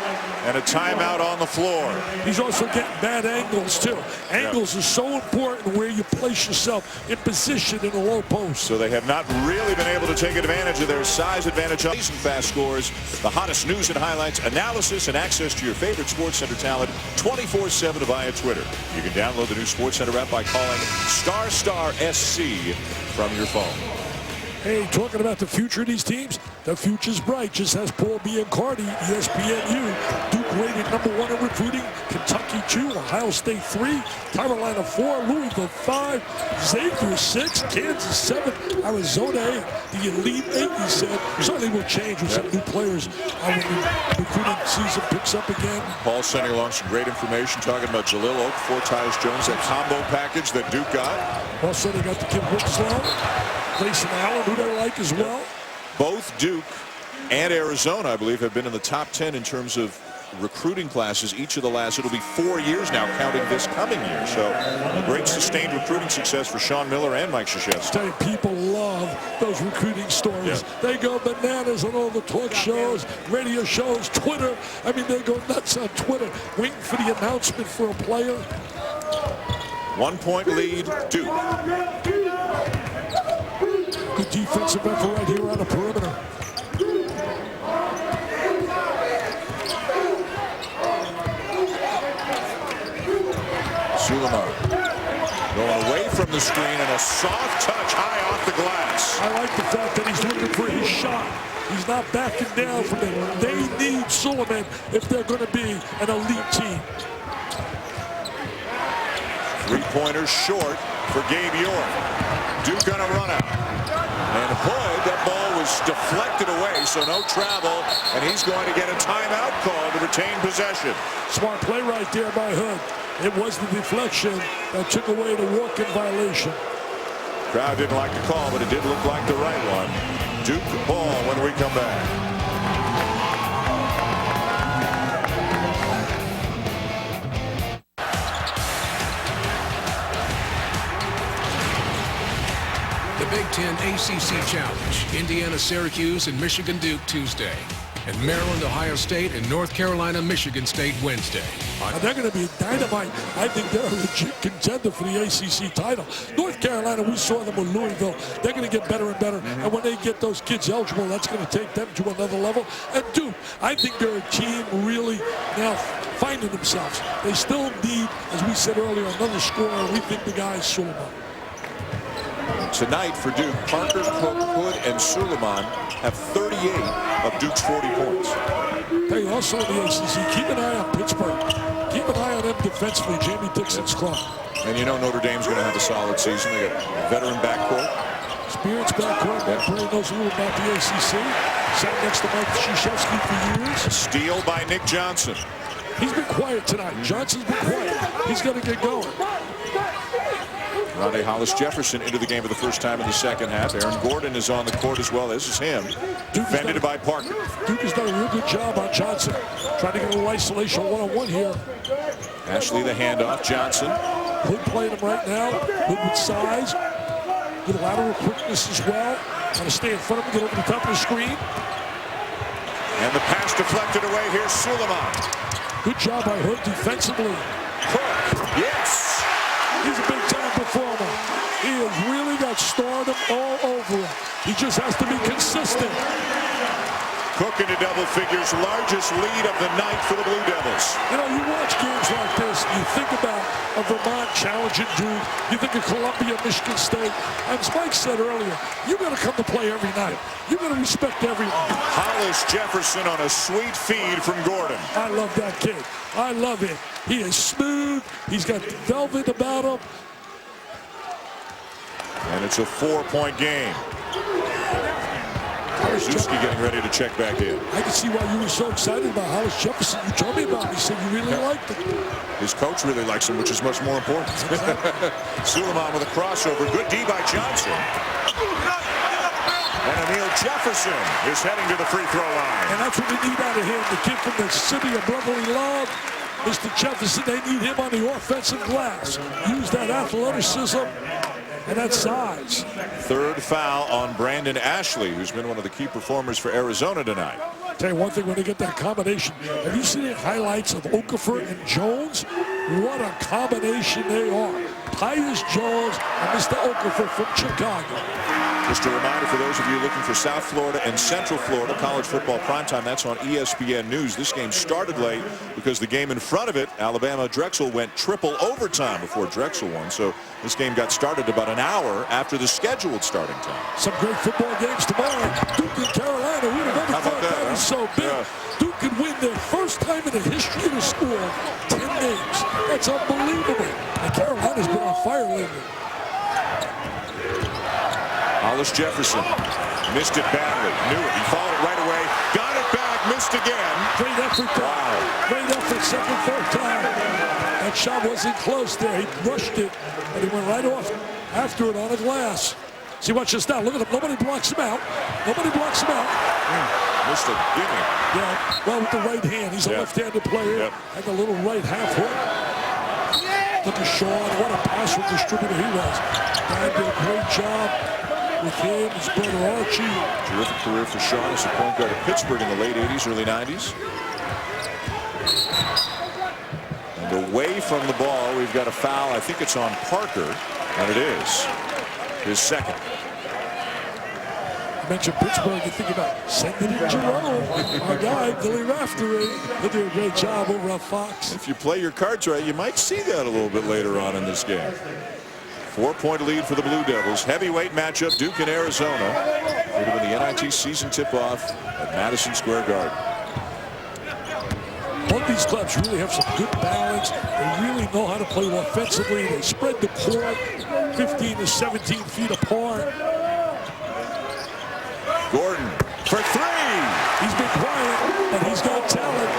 and a timeout on the floor. He's also getting bad angles, too. Angles are so important where you place yourself in position in a low post. So they have not really been able to take advantage of their size advantage. Amazing fast scores, the hottest news and highlights, analysis, and access to your favorite SportsCenter talent 24/7 via Twitter. You can download the new SportsCenter app by calling *SC from your phone. Hey, talking about the future of these teams, the future's bright. Just as Paul Biancardi, ESPNU, Duke rated #1 in recruiting, Kentucky 2, Ohio State 3, Carolina 4, Louisville 5, Xavier 6, Kansas 7, Arizona 8. The Elite 8, he said, certainly will change with some new players when the recruiting season picks up again. Paul sending along some great information talking about Jalil Oak, Tyus Jones, that combo package that Duke got. Also, they got the kid Winslow, Grayson Allen, who they like as well. Both Duke and Arizona, I believe, have been in the top 10 in terms of recruiting classes each of the last, it'll be 4 years now, counting this coming year. So a great sustained recruiting success for Sean Miller and Mike Krzyzewski. Tell you, people love those recruiting stories. Yeah. They go bananas on all the talk shows, radio shows, Twitter. I mean, they go nuts on Twitter, waiting for the announcement for a player. 1 point lead, Duke. Good defensive effort right here on the perimeter. Suleiman going away from the screen and a soft touch high off the glass. I like the fact that he's looking for his shot. He's not backing down from it. They need Suleiman if they're going to be an elite team. Three-pointers short for Gabe York. Duke on a run out. And Hood, that ball was deflected away, so no travel, and he's going to get a timeout call to retain possession. Smart play right there by Hood. It was the deflection that took away the walk-in violation. Crowd didn't like the call, but it did look like the right one. Duke ball when we come back. The Big Ten ACC Challenge, Indiana, Syracuse, and Michigan Duke Tuesday. And Maryland, Ohio State, and North Carolina, Michigan State Wednesday. They're going to be dynamite. I think they're a legit contender for the ACC title. North Carolina, we saw them with Louisville. They're going to get better and better. And when they get those kids eligible, that's going to take them to another level. And Duke, I think they're a team really now finding themselves. They still need, as we said earlier, another scorer. We think the guy is Suleiman. Tonight for Duke, Parker, Hood, and Suleiman have 38 of Duke's 40 points. Hey, also in the ACC, keep an eye on Pittsburgh. Keep an eye on them defensively, Jamie Dixon's club. And you know Notre Dame's going to have a solid season. They got veteran backcourt. Experienced backcourt. Matt Perry knows a little about the ACC. Sat next to Mike Krzyzewski for years. A steal by Nick Johnson. He's been quiet tonight. Johnson's been quiet. He's got to get going. Rondae Hollis-Jefferson into the game for the first time in the second half. Aaron Gordon is on the court as well. This is him. Defended by Parker. Duke has done a real good job on Johnson. Trying to get a little isolation one-on-one here. Ashley the handoff. Johnson. Hood playing him right now. Hood with size. With lateral quickness as well. Got to stay in front of him, get over the top of the screen. And the pass deflected away. Here's Suleiman. Good job by Hood defensively. Hook. Yes. He's a big-time performer. He has really got stardom all over him. He just has to be consistent. Cook into double figures, largest lead of the night for the Blue Devils. You know, you watch games like this, you think about a Vermont challenging Duke, you think of Columbia, Michigan State. As Mike said earlier, you got to come to play every night. You got to respect everyone. Hollis-Jefferson on a sweet feed from Gordon. I love that kid. I love him. He is smooth. He's got velvet about him. And it's a 4-point game. Krzyzewski getting ready to check back in. I can see why you were so excited about Hollis Jefferson. You told me about him. You said you really liked him. His coach really likes him, which is much more important. Suleiman with a crossover. Good D by Johnson. And Emil Jefferson is heading to the free throw line. And that's what we need out of him. The kid from the city of brotherly love. Mr. Jefferson, they need him on the offensive glass. Use that athleticism and that size. Third foul on Brandon Ashley, who's been one of the key performers for Arizona tonight. Tell you one thing, when they get that combination, have you seen the highlights of Okafor and Jones? What a combination they are. Tyus Jones and Mr. Okafor from Chicago. Just a reminder for those of you looking for South Florida and Central Florida college football primetime, that's on ESPN News. This game started late because the game in front of it, Alabama-Drexel, went triple overtime before Drexel won. So this game got started about an hour after the scheduled starting time. Some great football games tomorrow. Duke and Carolina. Who would have ever thought that was so big? Yeah. Duke could win their first time in the history of the school 10 games. That's unbelievable. And Carolina's been on fire lately. Hollis Jefferson missed it badly. Knew it. He followed it right away. Got it back. Missed again. Great effort. Wow. Great effort. Second, third time. That shot wasn't close there. He rushed it, and he went right off after it on the glass. See, watch this now. Look at him. Nobody blocks him out. Nobody blocks him out. Missed it. Didn't he? Yeah, well, with the right hand. He's a left-handed player. Yep. And the little right half hook. Look at Sean. What a passer distributor he was. Guy did a great job with him, his brother Archie. Terrific career for Sean as a point guard at Pittsburgh in the late 80s, early 90s. And away from the ball, we've got a foul. I think it's on Parker, and it is his second. You mentioned Pittsburgh, you think about sending in Jerome. Our guy, Billy Raftery. He'll do a great job over on Fox. If you play your cards right, you might see that a little bit later on in this game. 4-point lead for the Blue Devils. Heavyweight matchup, Duke and Arizona. Would have been the NIT season tip-off at Madison Square Garden. Both these clubs really have some good balance. They really know how to play offensively. They spread the court 15 to 17 feet apart. Gordon for three. He's been quiet, but he's got talent.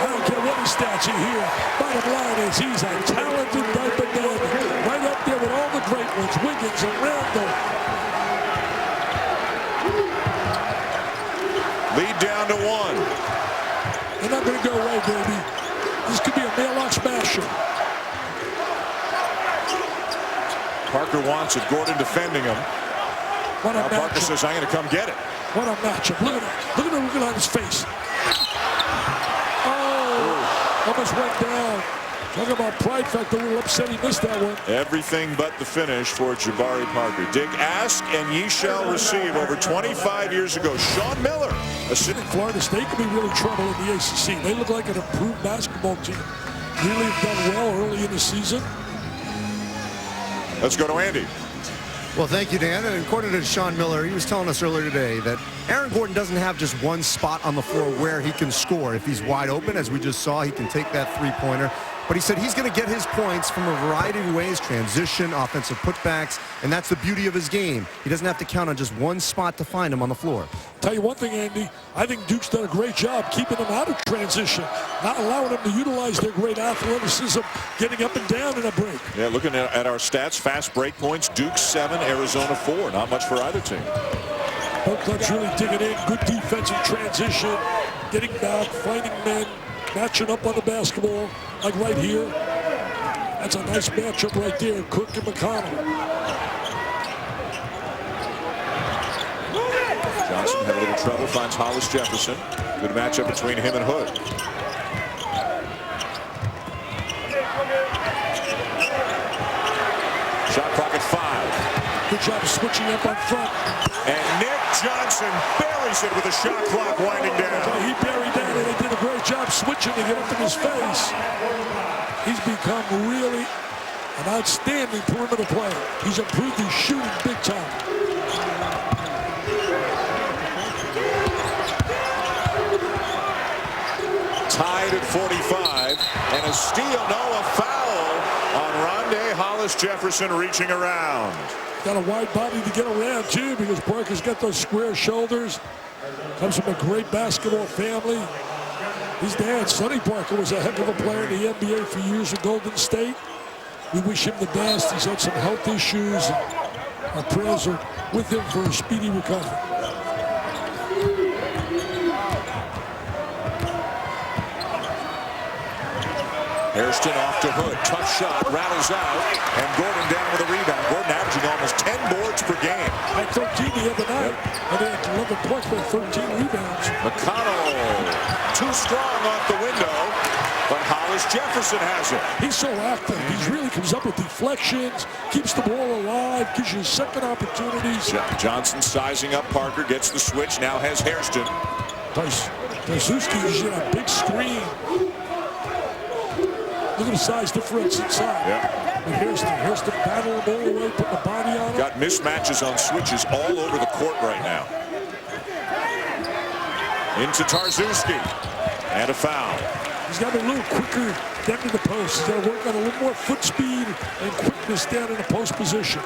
I don't care what his stats are here. Bottom line is he's a talented type of guy. Right up there with all the great ones, Wiggins and Randall. Lead down to one. They're not going to go away, baby. This could be a mail-out smasher. Parker wants it. Gordon defending him. What a Now Parker matchup. says, I'm going to come get it. What a matchup. Look at him. Look at him looking on his face. Oh, almost went down. Talk about pride factor. A little upset he missed that one. Everything but the finish for Jabari Parker. Dig, ask, and ye shall receive. Over 25 years ago, Sean Miller, a city. Florida State could be really trouble in the ACC. They look like an improved basketball team. Really have done well early in the season. Let's go to Andy. Well, thank you, Dan. And according to Sean Miller, he was telling us earlier today that Aaron Gordon doesn't have just one spot on the floor where he can score. If he's wide open, as we just saw, he can take that three-pointer. But he said he's going to get his points from a variety of ways, transition, offensive putbacks, and that's the beauty of his game. He doesn't have to count on just one spot to find him on the floor. Tell you one thing, Andy, I think Duke's done a great job keeping them out of transition, not allowing them to utilize their great athleticism, getting up and down in a break. Yeah, looking at our stats, fast break points, Duke 7, Arizona 4. Not much for either team. Both clubs really digging in, good defensive transition, getting back, finding men, matching up on the basketball, like right here. That's a nice matchup right there, Cook and McConnell. Johnson had a little trouble, finds Hollis Jefferson. Good matchup between him and Hood. Shot clock at 5. Good job of switching up on front. And Nick Johnson buries it with the shot clock winding down. He buried that, and they did a great job switching to get up in his face. He's become really an outstanding perimeter player. He's improved his shooting big time. Tied at 45, and a steal, no, a foul on Rondae Hollis Hollis Jefferson reaching around. Got a wide body to get around, too, because Parker's got those square shoulders. Comes from a great basketball family. His dad, Sonny Parker, was a heck of a player in the NBA for years with Golden State. We wish him the best. He's had some health issues. Our prayers are with him for a speedy recovery. Hairston off to Hood. Tough shot. Rattles out. And Gordon down with a rebound. Gordon averaging almost 10 boards per game. Had 13 the other night. And they had 11 points with 13 rebounds. McConnell. Too strong off the window. But Hollis Jefferson has it. He's so active. He really comes up with deflections, keeps the ball alive, gives you second opportunities. Johnson sizing up Parker. Gets the switch. Now has Hairston. Tyszewski is in a big screen. Look at the size difference inside. Yeah. And Hairston battling him all the way, putting the body on him. Got mismatches on switches all over the court right now. Into Tyszewski. And a foul. He's got to be a little quicker down to the post. He's got to work on a little more foot speed and quickness down in the post position.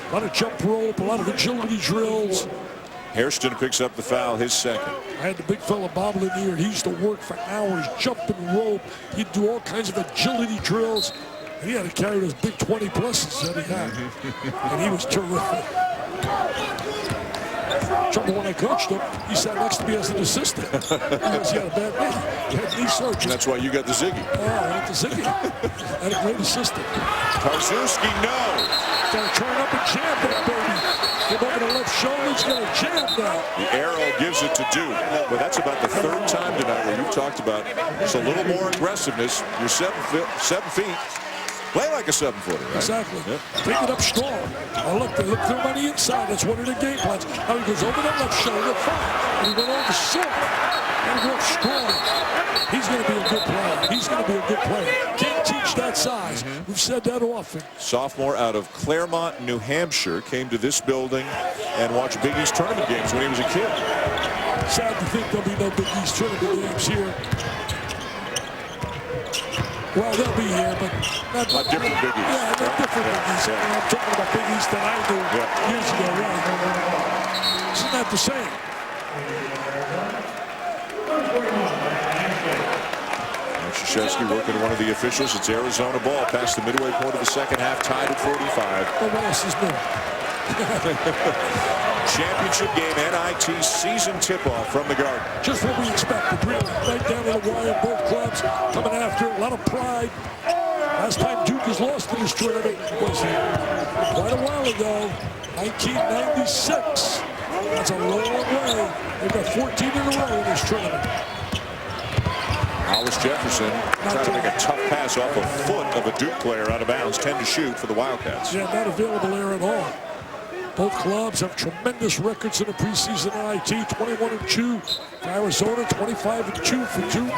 A lot of jump rope, a lot of agility drills. Hairston picks up the foul, his second. I had the big fella Bob Lanier. He used to work for hours, jumping rope. He'd do all kinds of agility drills. And he had to carry those big 20-pluses that he had. And he was terrific. Trouble when I coached him, he sat next to me as an assistant. Because he had a bad knee. He had knee surgery. That's why you got the Ziggy. Oh, I got the Ziggy. I had a great assistant. Tyszewski, no. Got to turn up and jam that baby. Get over the left shoulder. He's going to jam that. The arrow gives it to Duke. But that's about the third time tonight where you've talked about just a little more aggressiveness. You're 7 feet. Play like a 7-footer, right? Exactly. Yep. Take it up strong. Oh, look, they look through him on the inside. That's one of the game plans. Now he goes over that left shoulder, fine. And he went over short. And he goes strong. He's going to be a good player. He's going to be a good player. Can't teach that size. We've said that often. Sophomore out of Claremont, New Hampshire, came to this building and watched Big East tournament games when he was a kid. Sad to think there'll be no Big East tournament games here. Well, they'll be here, but not different Big East. Yeah, not different Big East. I'm talking about Big East that I knew years ago, right? Isn't that the same? Krzyzewski working to one of the officials. It's Arizona ball past the midway point of the second half, tied at 45. Well, what else is new? Championship game, NIT season tip-off from the Garden. Just what we expected, really. Right down to the wire, both clubs coming after it. A lot of pride. Last time Duke has lost in this tournament was quite a while ago, 1996. That's a long way. They've got 14 in a row in this tournament. Hollis Jefferson trying to make a tough pass off a foot of a Duke player out of bounds. 10 to shoot for the Wildcats. Yeah, not available there at all. Both clubs have tremendous records in the preseason NIT. 21-2 for Arizona, 25-2 for Duke.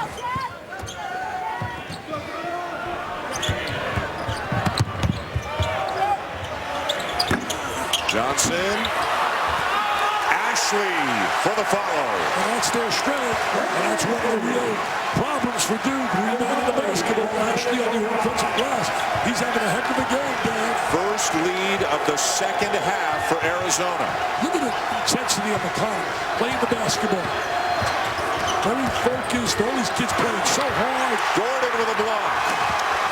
Johnson. Ashley for the follow. And that's their strength. And that's one of the real problems for Duke. Rebounding the basketball. Ashley on the offensive glass. He's having a heck of a game, Dan. First lead of the second half for Arizona. Look at the intensity of McConnell playing the basketball. Very focused. All these kids playing so hard. Gordon with a block.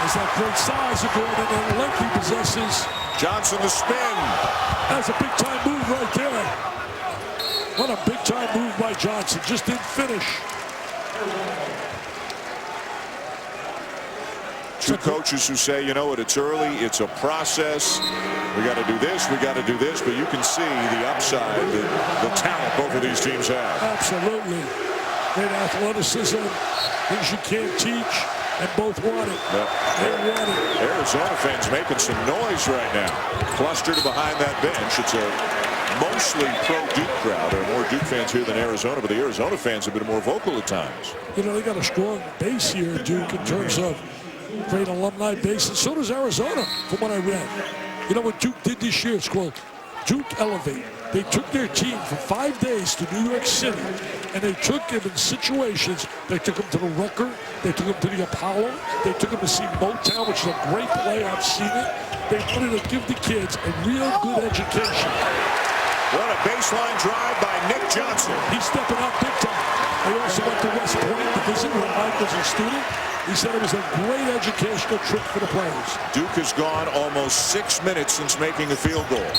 There's that great size of Gordon and the length he possesses. Johnson the spin. That's a big-time move right there. What a big-time move by Johnson. Just didn't finish. Two coaches who say, you know what, it's early, it's a process. We got to do this, we got to do this, but you can see the upside, the talent both of these teams have. Absolutely. Great athleticism, things you can't teach, and both want it. They want it. Arizona fans making some noise right now. Clustered behind that bench. It's a mostly pro-Duke crowd. There are more Duke fans here than Arizona, but the Arizona fans have been more vocal at times. You know, they got a strong base here, Duke, in terms of great alumni base, and so does Arizona, from what I read. You know what Duke did this year? It's called Duke Elevate. They took their team for 5 days to New York City, and they took them in situations. They took them to the Rucker. They took them to the Apollo. They took them to see Motown, which is a great play. I've seen it. They wanted to give the kids a real good education. What a baseline drive by Nick Johnson. He's stepping up big time. They also went to West Point to visit where Mike was a student. He said it was a great educational trip for the players. Duke has gone almost 6 minutes since making a field goal.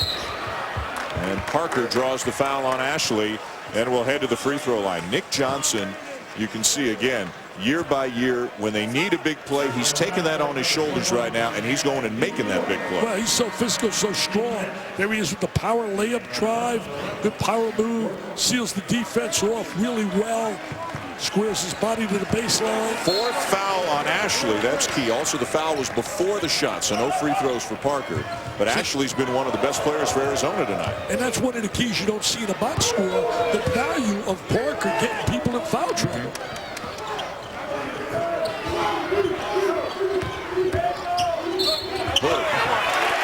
And Parker draws the foul on Ashley and will head to the free throw line. Nick Johnson, you can see again, year by year, when they need a big play, he's taking that on his shoulders right now, and he's going and making that big play. Well, he's so physical, so strong. There he is with the power layup drive, good power move, seals the defense off really well, squares his body to the baseline. 4th foul on Ashley. That's key. Also, the foul was before the shot, so no free throws for Parker. But Ashley's been one of the best players for Arizona tonight. And that's one of the keys you don't see in a box score, the value of Parker getting people in foul trouble. Hood.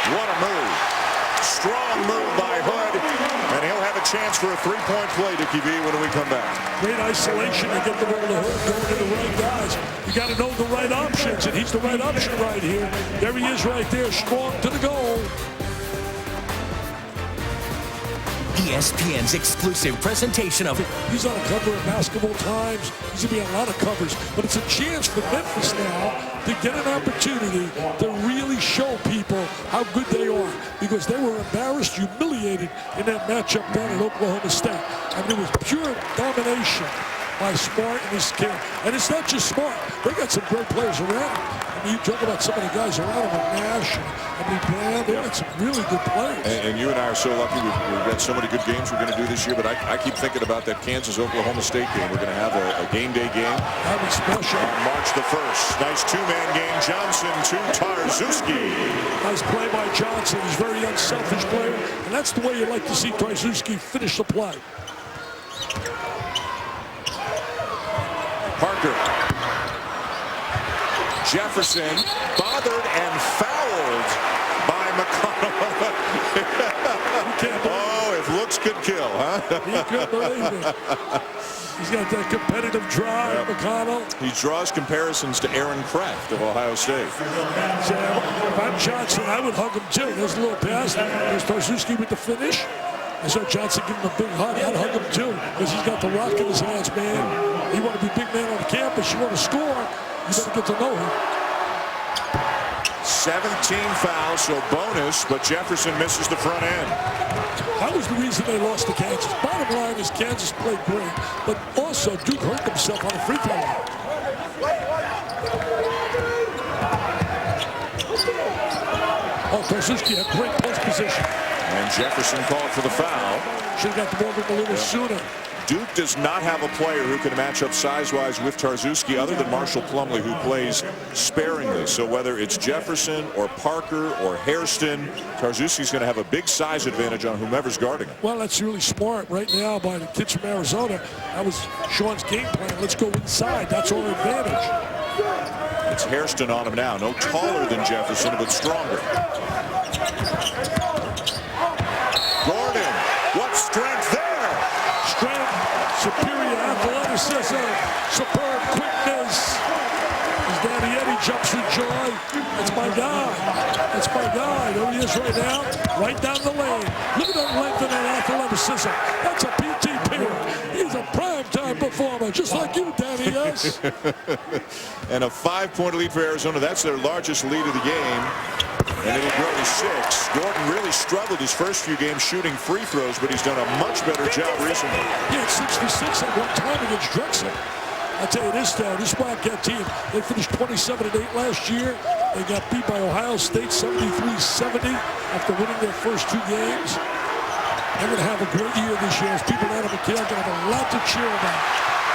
What a move. Strong move by Hood. And he'll have a chance for a three-point play, Dickie V, when we come back. Great isolation to get the ball to Hood, going to the right guys. You got to know the right options, and he's the right option right here. There he is right there, strong to the goal. ESPN's exclusive presentation of He's on a cover of Basketball Times. He's going to be on a lot of covers. But it's a chance for Memphis now to get an opportunity to really show people how good they are. Because they were embarrassed, humiliated in that matchup down at Oklahoma State. I mean, it was pure domination by Smart and his kid. And it's not just Smart. They got some great players around him. I mean, you talk about some of the guys around him, Nash, Brown. They got some really good players. And you and I are so lucky. We've got so many good games we're going to do this year. But I keep thinking about that Kansas-Oklahoma State game. We're going to have a game day game. That was special. On March the 1st. Nice two-man game. Johnson to Tarczewski. Nice play by Johnson. He's a very unselfish player. And that's the way you like to see Tarczewski finish the play. Parker. Jefferson bothered and fouled by McConnell. Oh, if looks could kill, huh? He couldn't believe it. He's got that competitive drive, McConnell. He draws comparisons to Aaron Kraft of Ohio State. So, if I'm Johnson, I would hug him too. There's a little pass. There's Tarczewski with the finish. I saw Johnson give him a big hug. I'd hug him too because he's got the rock in his hands, man. You want to be big man on campus. You want to score. You better get to know him. 17 fouls, so bonus, but Jefferson misses the front end. That was the reason they lost to Kansas. Bottom line is Kansas played great, but also Duke hurt himself on the free throw line. Oh, Tarczewski had great post position. And Jefferson called for the foul. Should have got the ball a little sooner. Duke does not have a player who can match up size-wise with Tarczewski other than Marshall Plumlee, who plays sparingly. So whether it's Jefferson or Parker or Hairston, Tarczewski's going to have a big size advantage on whomever's guarding him. Well, that's really smart right now by the kids from Arizona. That was Sean's game plan. Let's go inside. That's our advantage. It's Hairston on him now. No taller than Jefferson, but stronger. Gordon, what strength there? Strength, superior athleticism, superb quickness. As Danny Eddie jumps for joy. That's my guy. That's my guy. There he is right now, right down the lane. Look at that length and that athleticism. That's a PT Pierre. He's a primetime performer, just like you, Danny, yes. And a 5-point lead for Arizona. That's their largest lead of the game. And it'll grow to 6. Gordon really struggled his first few games shooting free throws, but he's done a much better job recently. He had 66 at one time against Drexel. I'll tell you this, though, this Wildcat team, they finished 27-8 last year. They got beat by Ohio State 73-70 after winning their first 2 games. They're going to have a great year this year. As people out of McHale are going to have a lot to cheer about.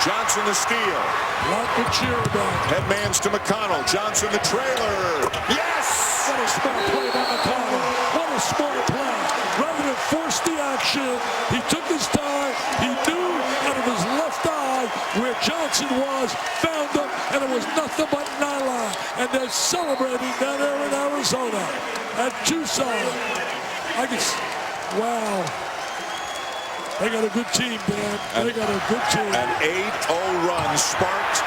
Johnson the steal. A lot to cheer about. Headmans to McConnell. Johnson the trailer. Yes! What a smart play by McConnell. What a smart play. Rather than force the action, he took his time. He knew out of his left eye where Johnson was, found him, and it was nothing but nylon. And they're celebrating down there in Arizona at Tucson. Wow. They got a good team, man. They got a good team. An 8-0 run sparked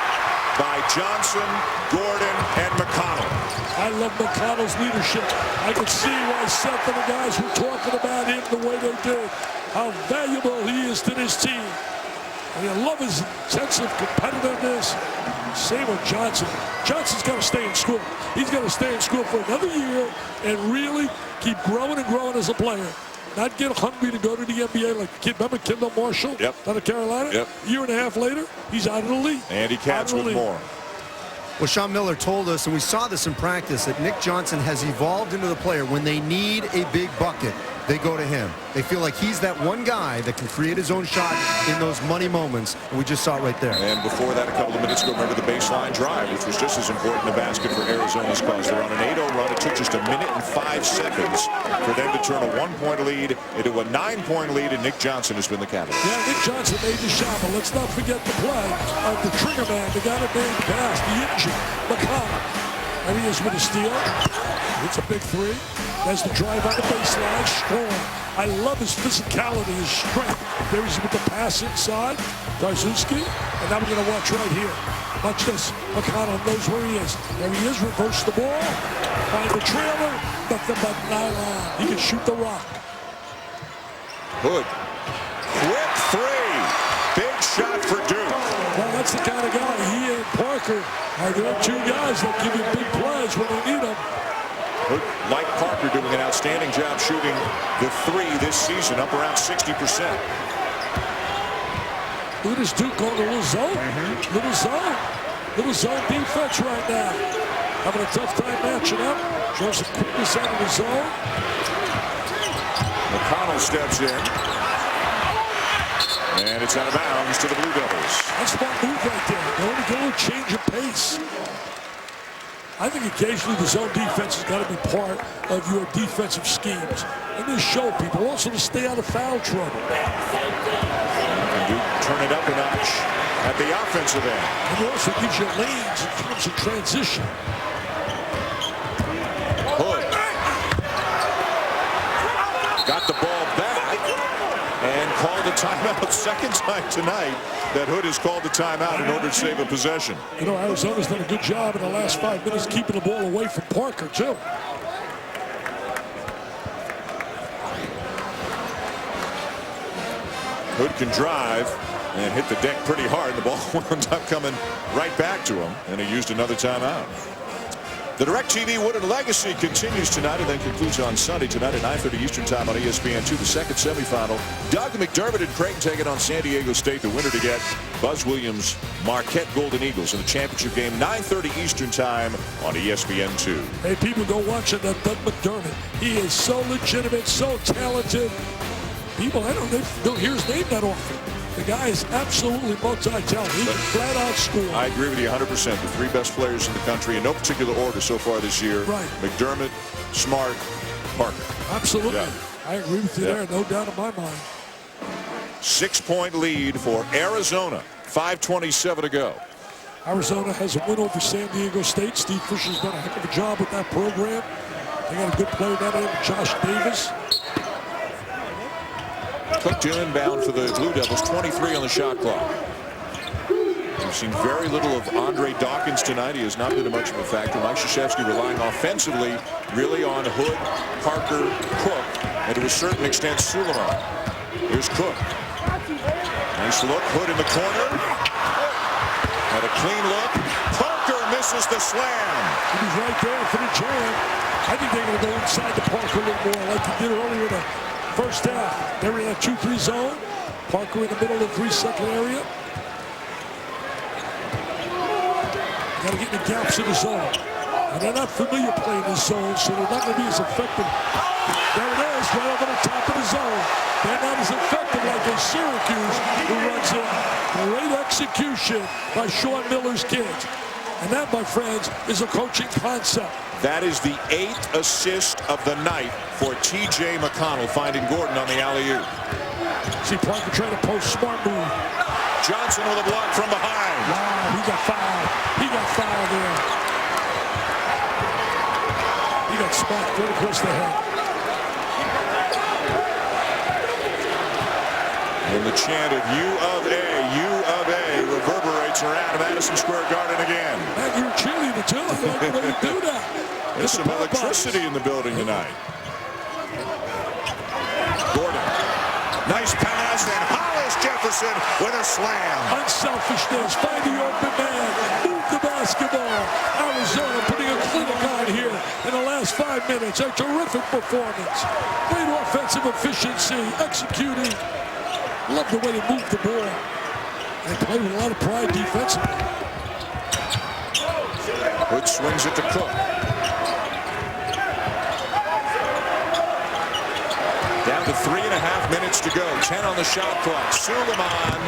by Johnson, Gordon, and McConnell. I love McConnell's leadership. I can see why Seth and the guys were talking about him the way they did. How valuable he is to this team. And I love his sense of competitiveness. Same with Johnson. Johnson's got to stay in school. He's got to stay in school for another year and really keep growing and growing as a player. Not get hungry to go to the NBA like the kid. Remember Kendall Marshall out of Carolina? Yep. A year and a half later, he's out of the league. Andy Katz with more. Well, Sean Miller told us, and we saw this in practice, that Nick Johnson has evolved into the player. When they need a big bucket, they go to him. They feel like he's that one guy that can create his own shot in those money moments, and we just saw it right there. And before that, a couple of minutes ago, remember the baseline drive, which was just as important a basket for Arizona's cause. They're on an 8-0 run. It took just a minute and 5 seconds for them to turn a 1-point lead into a 9-point lead, and Nick Johnson has been the catalyst. Yeah, Nick Johnson made the shot, but let's not forget the play of the trigger man, the guy that made the pass, the engine, McConnell. And he is with a steal. It's a big three. There's the drive on the baseline, strong. I love his physicality, his strength. There he's with the pass inside, Darzuski. And now we're going to watch right here. Watch this. McConnell knows where he is. There he is, reverse the ball. Find the trailer, nothing but nylon. He can shoot the rock. Hood. Quick three. Big shot for Duke. Well, that's the kind of guy. He and Parker are the two guys that give you big plays when they need them. Hood, like Parker, doing an outstanding job shooting the three this season, up around 60%. Look at this Duke going a little zone. Little zone. Little zone defense right now. Having a tough time matching up. Shows some quickness out of the zone. McConnell steps in. And it's out of bounds to the Blue Devils. That's a smart move right there. Going to go change of pace. I think occasionally the zone defense has got to be part of your defensive schemes. And just show people also to stay out of foul trouble. And Duke turn it up a notch at the offensive end. And it also gives you lanes in terms of transition. Hood got the ball back and called a timeout. Second time tonight that Hood has called the timeout in order to save a possession. You know, Arizona's done a good job in the last 5 minutes keeping the ball away from Parker, too. Hood can drive and hit the deck pretty hard. The ball wound up coming right back to him, and he used another timeout. The DirecTV Wooden Legacy continues tonight and then concludes on Sunday tonight at 9:30 Eastern Time on ESPN2, the second semifinal. Doug McDermott and Creighton taking on San Diego State, the winner to get Buzz Williams' Marquette Golden Eagles in the championship game, 9:30 Eastern Time on ESPN2. Hey, people, go watch it. Doug McDermott. He is so legitimate, so talented. People, they don't hear his name that often. The guy is absolutely multi-talented. He can flat out score. I agree with you 100%. The three best players in the country in no particular order so far this year. Right. McDermott, Smart, Parker. Absolutely. Yeah. I agree with you there. No doubt in my mind. 6-point lead for Arizona. 5:27 to go. Arizona has a win over San Diego State. Steve Fisher's done a heck of a job with that program. They got a good player down there, Josh Davis. Click to inbound for the Blue Devils, 23 on the shot clock. We've seen very little of Andre Dawkins tonight. He has not been much of a factor. Mike Krzyzewski relying offensively really on Hood, Parker, Cook, and to a certain extent Suleiman. Here's Cook. Nice look. Hood in the corner. Had a clean look. Parker misses the slam. He was right there for the jam. I think they're going to go inside the Parker a little more like they did earlier in the first half. They're in that 2-3 zone. Parker in the middle of the 3-second area. Got to get in the gaps in the zone. And they're not familiar playing this zone, so they're not going to be as effective. There it is, right over the top of the zone. They're not as effective like in Syracuse, who runs in. Great execution by Sean Miller's kids. And that, my friends, is a coaching concept. That is the 8th assist of the night for T.J. McConnell, finding Gordon on the alley-oop. See Parker trying to post smart move. Johnson with a block from behind. Wow, he got fouled. He got fouled there. He got smacked right across the head. And the chant of U of A reverberates around Madison Square Garden again. Man, you're a cheerleader too. I like the way you do that. There's some electricity in the building tonight. Gordon. Nice pass, and Hollis Jefferson with a slam. Unselfishness, find the open man, move the basketball. Arizona putting a clinic on here in the last 5 minutes. A terrific performance. Great offensive efficiency, executing. Love the way they move the ball. They play with a lot of pride defensively. Hood swings it to Cook. Down to 3.5 minutes to go. 10 on the shot clock. Suleiman.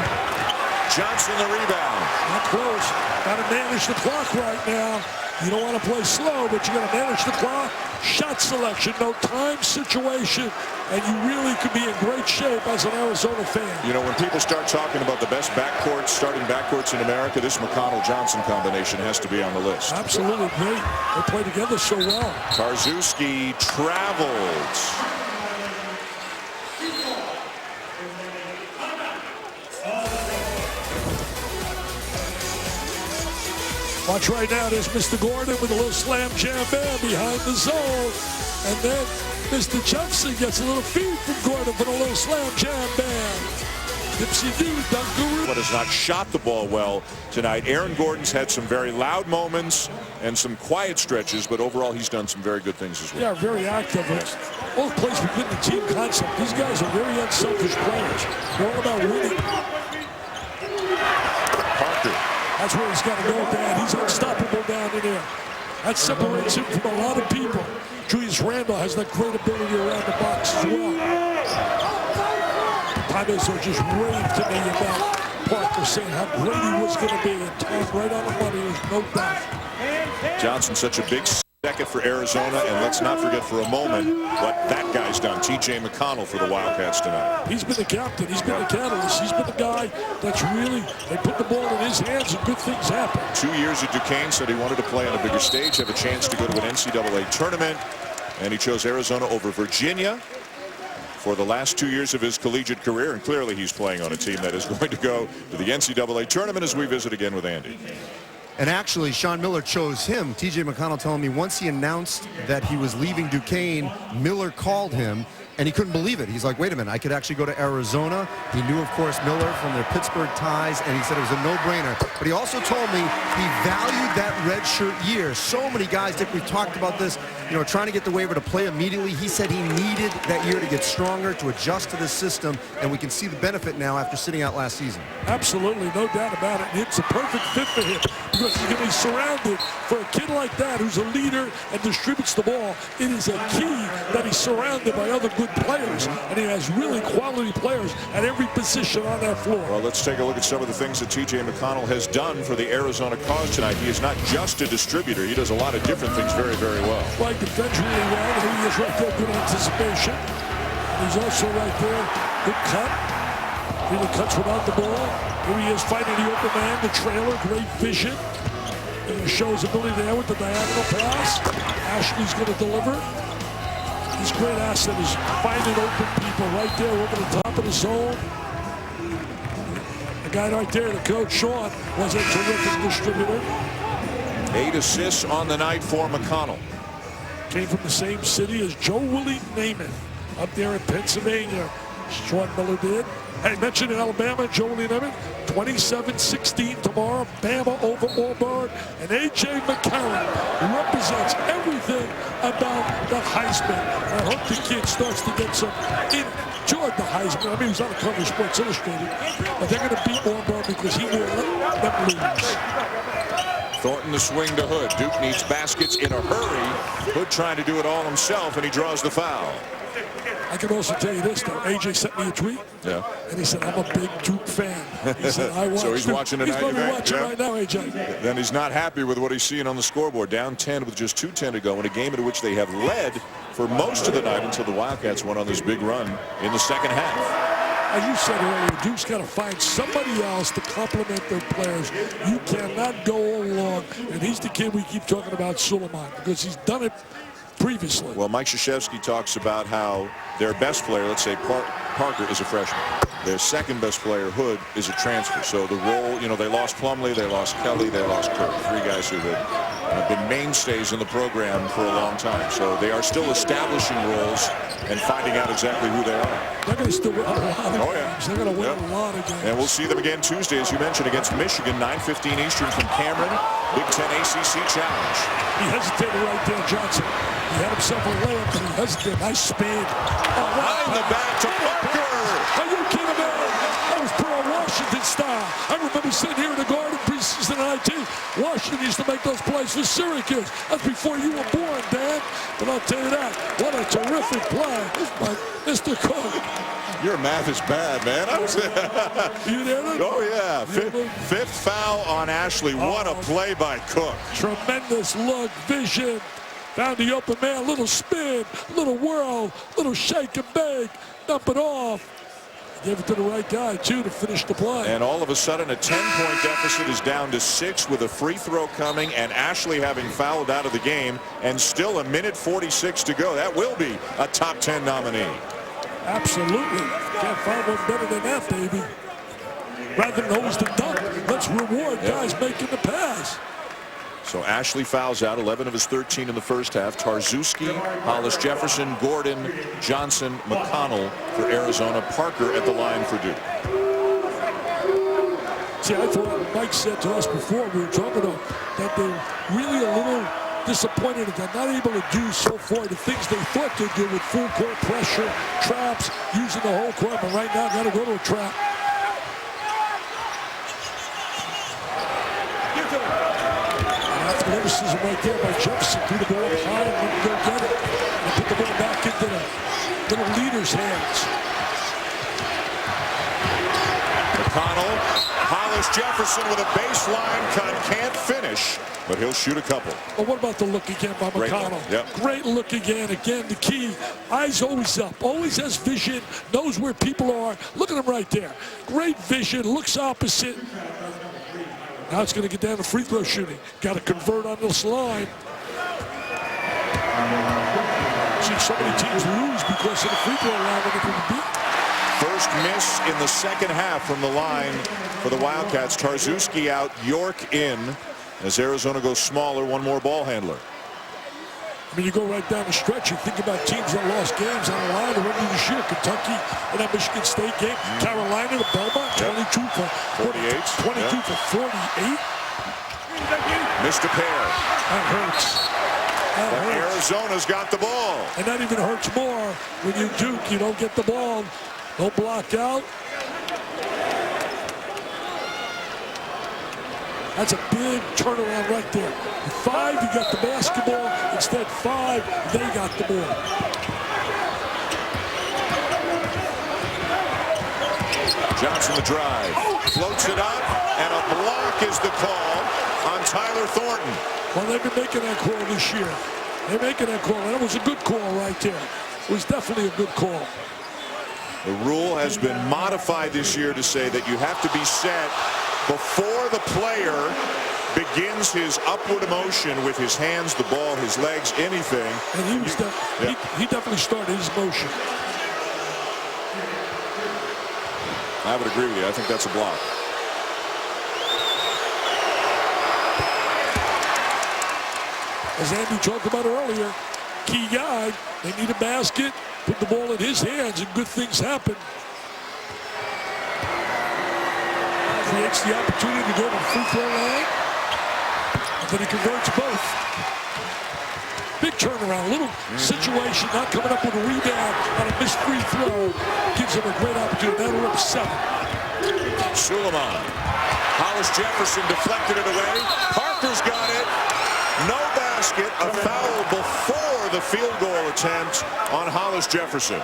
Johnson the rebound. Not close. Got to manage the clock right now. You don't want to play slow, but you got to manage the clock. Shot selection, no time situation, and you really could be in great shape as an Arizona fan. You know, when people start talking about the best backcourts, starting backcourts in America, this McConnell-Johnson combination has to be on the list. Absolutely great. They play together so well. Karczewski travels. Watch right now, there's Mr. Gordon with a little slam jam bam behind the zone. And then Mr. Jefferson gets a little feed from Gordon for a little slam jam bam. Dipsy do, Dunkaroo. But has not shot the ball well tonight. Aaron Gordon's had some very loud moments and some quiet stretches, but overall he's done some very good things as well. Yeah, very active. All plays within the team concept. These guys are very unselfish players. They're all about winning. Parker. That's where he's got to go, Dan. He's unstoppable down in there. That separates him from a lot of people. Julius Randle has that great ability around the box as well. Paideso just raved to me about Parker, saying how great he was going to be, and Tom right on the money, there's no doubt. Johnson, such a big second for Arizona, and let's not forget for a moment what that guy's done. T.J. McConnell for the Wildcats tonight. He's been the captain. He's been the catalyst. He's been the guy that's really, they put the ball in his hands and good things happen. 2 years at Duquesne, said he wanted to play on a bigger stage, have a chance to go to an NCAA tournament, and he chose Arizona over Virginia for the last 2 years of his collegiate career, and clearly he's playing on a team that is going to go to the NCAA tournament as we visit again with Andy. And actually, Sean Miller chose him. T.J. McConnell telling me once he announced that he was leaving Duquesne, Miller called him, and he couldn't believe it. He's like, wait a minute, I could actually go to Arizona. He knew, of course, Miller from their Pittsburgh ties, and he said it was a no-brainer. But he also told me he valued that redshirt year. So many guys, Dick, we've talked about this, you know, trying to get the waiver to play immediately. He said he needed that year to get stronger, to adjust to the system, and we can see the benefit now after sitting out last season. Absolutely, no doubt about it. It's a perfect fit for him because he's going to be surrounded. For a kid like that who's a leader and distributes the ball, it is a key that he's surrounded by other good players, and he has really quality players at every position on that floor. Well, let's take a look at some of the things that T.J. McConnell has done for the Arizona cause tonight. He is not just a distributor. He does a lot of different things very, very well. Right, defends really well. Here he is right there, good anticipation. He's also right there, good cut. Really cuts without the ball. Here he is fighting the open man, the trailer, great vision. And he shows ability there with the diagonal pass. Ashley's going to deliver. His great asset is finding open people right there over the top of the zone. The guy right there, the coach, Sean, was a terrific distributor. 8 assists on the night for McConnell. Came from the same city as Joe Willie Namath up there in Pennsylvania. Sean Miller did. I mentioned in Alabama, Joe Willie Namath, 27-16 tomorrow. Bama over Auburn. And A.J. McCarron represents everything about the Heisman. I hope the kid starts to get some enjoy the Heisman. I mean, he's on the cover of Sports Illustrated. But they're going to beat Auburn because he will let them lose. Thornton the swing to Hood. Duke needs baskets in a hurry. Hood trying to do it all himself, and he draws the foul. I can also tell you this, though. AJ sent me a tweet, and he said, I'm a big Duke fan. He said, I watch So he's Duke. watching it He's now, probably you think? watching right now, AJ. Then he's not happy with what he's seeing on the scoreboard. Down 10 with just 2:10 to go in a game in which they have led for most of the night until the Wildcats went on this big run in the second half. As you said earlier, Duke's got to find somebody else to complement their players. You cannot go all along, and he's the kid we keep talking about, Suleiman, because he's done it previously. Well, Mike Krzyzewski talks about how their best player, let's say Parker, is a freshman. Their second best player, Hood, is a transfer. So the role, you know, they lost Plumlee, they lost Kelly, they lost Kirk. 3 guys who have been mainstays in the program for a long time. So they are still establishing roles and finding out exactly who they are. They're going to still win a lot of games. Oh, yeah. They're going to win a lot of games. And we'll see them again Tuesday, as you mentioned, against Michigan, 9:15 Eastern from Cameron. Big Ten ACC Challenge. He hesitated right there, Johnson. He had himself a layup, but he hesitated. Nice speed. Behind the back to Parker. Are you kidding me? That was Pearl Washington style. I remember sitting here in the Garden preseason at IT. Washington used to make those plays for Syracuse. That's before you were born, Dan. But I'll tell you that. What a terrific play by Mr. Cook. Your math is bad, man. You there? Oh, yeah. Fifth foul on Ashley. What a play by Cook. Tremendous look, vision. Found the open man, little spin, little whirl, little shake and bake, dump it off. Gave it to the right guy, too, to finish the play. And all of a sudden, a 10-point deficit is down to 6 with a free throw coming and Ashley having fouled out of the game and still 1:46 to go. That will be a top 10 nominee. Absolutely. Can't find one better than that, baby. Rather than always the dunk, let's reward guys making the pass. So Ashley fouls out, 11 of his 13 in the first half. Tarzewski, Hollis Jefferson, Gordon, Johnson, McConnell for Arizona. Parker at the line for Duke. See, I thought Mike said to us before we were talking about that they're really a little disappointed that they're not able to do so far the things they thought they'd do with full court pressure, traps, using the whole court. But right now, got to go to a trap. Athleticism right there by Jefferson. Threw the ball up high and let him go get it. And put the ball back into the little leader's hands. McConnell, Hollis Jefferson with a baseline cut. Can't finish, but he'll shoot a couple. Well, what about the look again by McConnell? Great look again. Again, the key. Eyes always up. Always has vision. Knows where people are. Look at him right there. Great vision. Looks opposite. Now it's going to get down to free throw shooting. Got to convert on this line. Seen so many teams lose because of the free throw line when they can beat. First miss in the second half from the line for the Wildcats. Tarzewski out, York in. As Arizona goes smaller, one more ball handler. I mean, you go right down the stretch. You think about teams that lost games on the line already this year. Kentucky in that Michigan State game. Carolina to Belmont, 22 for 48. 22 for 48. Missed a pair. That hurts. That hurts. Arizona's got the ball. And that even hurts more when you Duke. You don't get the ball. Don't block out. That's a big turnaround right there. With 5, you got the basketball. Instead, 5, they got the ball. Johnson the drive. Floats it up, and a block is the call on Tyler Thornton. Well, they've been making that call this year. They're making that call, and it was a good call right there. It was definitely a good call. The rule has been modified this year to say that you have to be set before the player begins his upward motion with his hands, the ball, his legs, anything. And he was he definitely started his motion. I would agree with you. I think that's a block. As Andy talked about earlier, key guy, they need a basket, put the ball in his hands, and good things happen. Creates the opportunity to go to the free throw line, and then he converts both. Big turnaround, little situation, not coming up with a rebound on a missed free throw. Gives him a great opportunity. That'll up 7. Suleiman. Hollis Jefferson deflected it away. Parker's got it. No basket. A foul before the field goal attempt on Hollis Jefferson.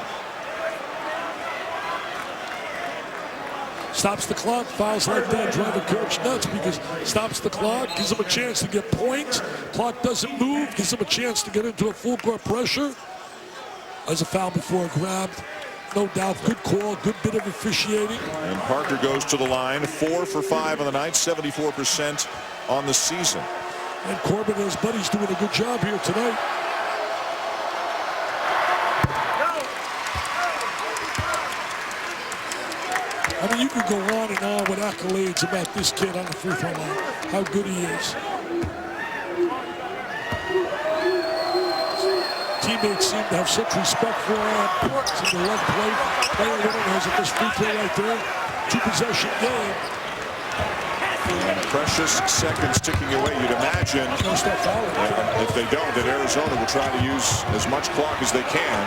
Stops the clock, fouls like that, drive a coach nuts because stops the clock, gives him a chance to get points. Clock doesn't move, gives him a chance to get into a full court pressure. There's a foul before a grab. No doubt, good call, good bit of officiating. And Parker goes to the line, 4 for 5 on the night, 74% on the season. And Corbin and his buddies doing a good job here tonight. could go on and on with accolades about this kid on the free throw line, how good he is. Teammates seem to have such respect for him. Seem to love play a little. Has a missed free throw right there. 2-possession game. And precious seconds ticking away. You'd imagine if they don't, that Arizona will try to use as much clock as they can.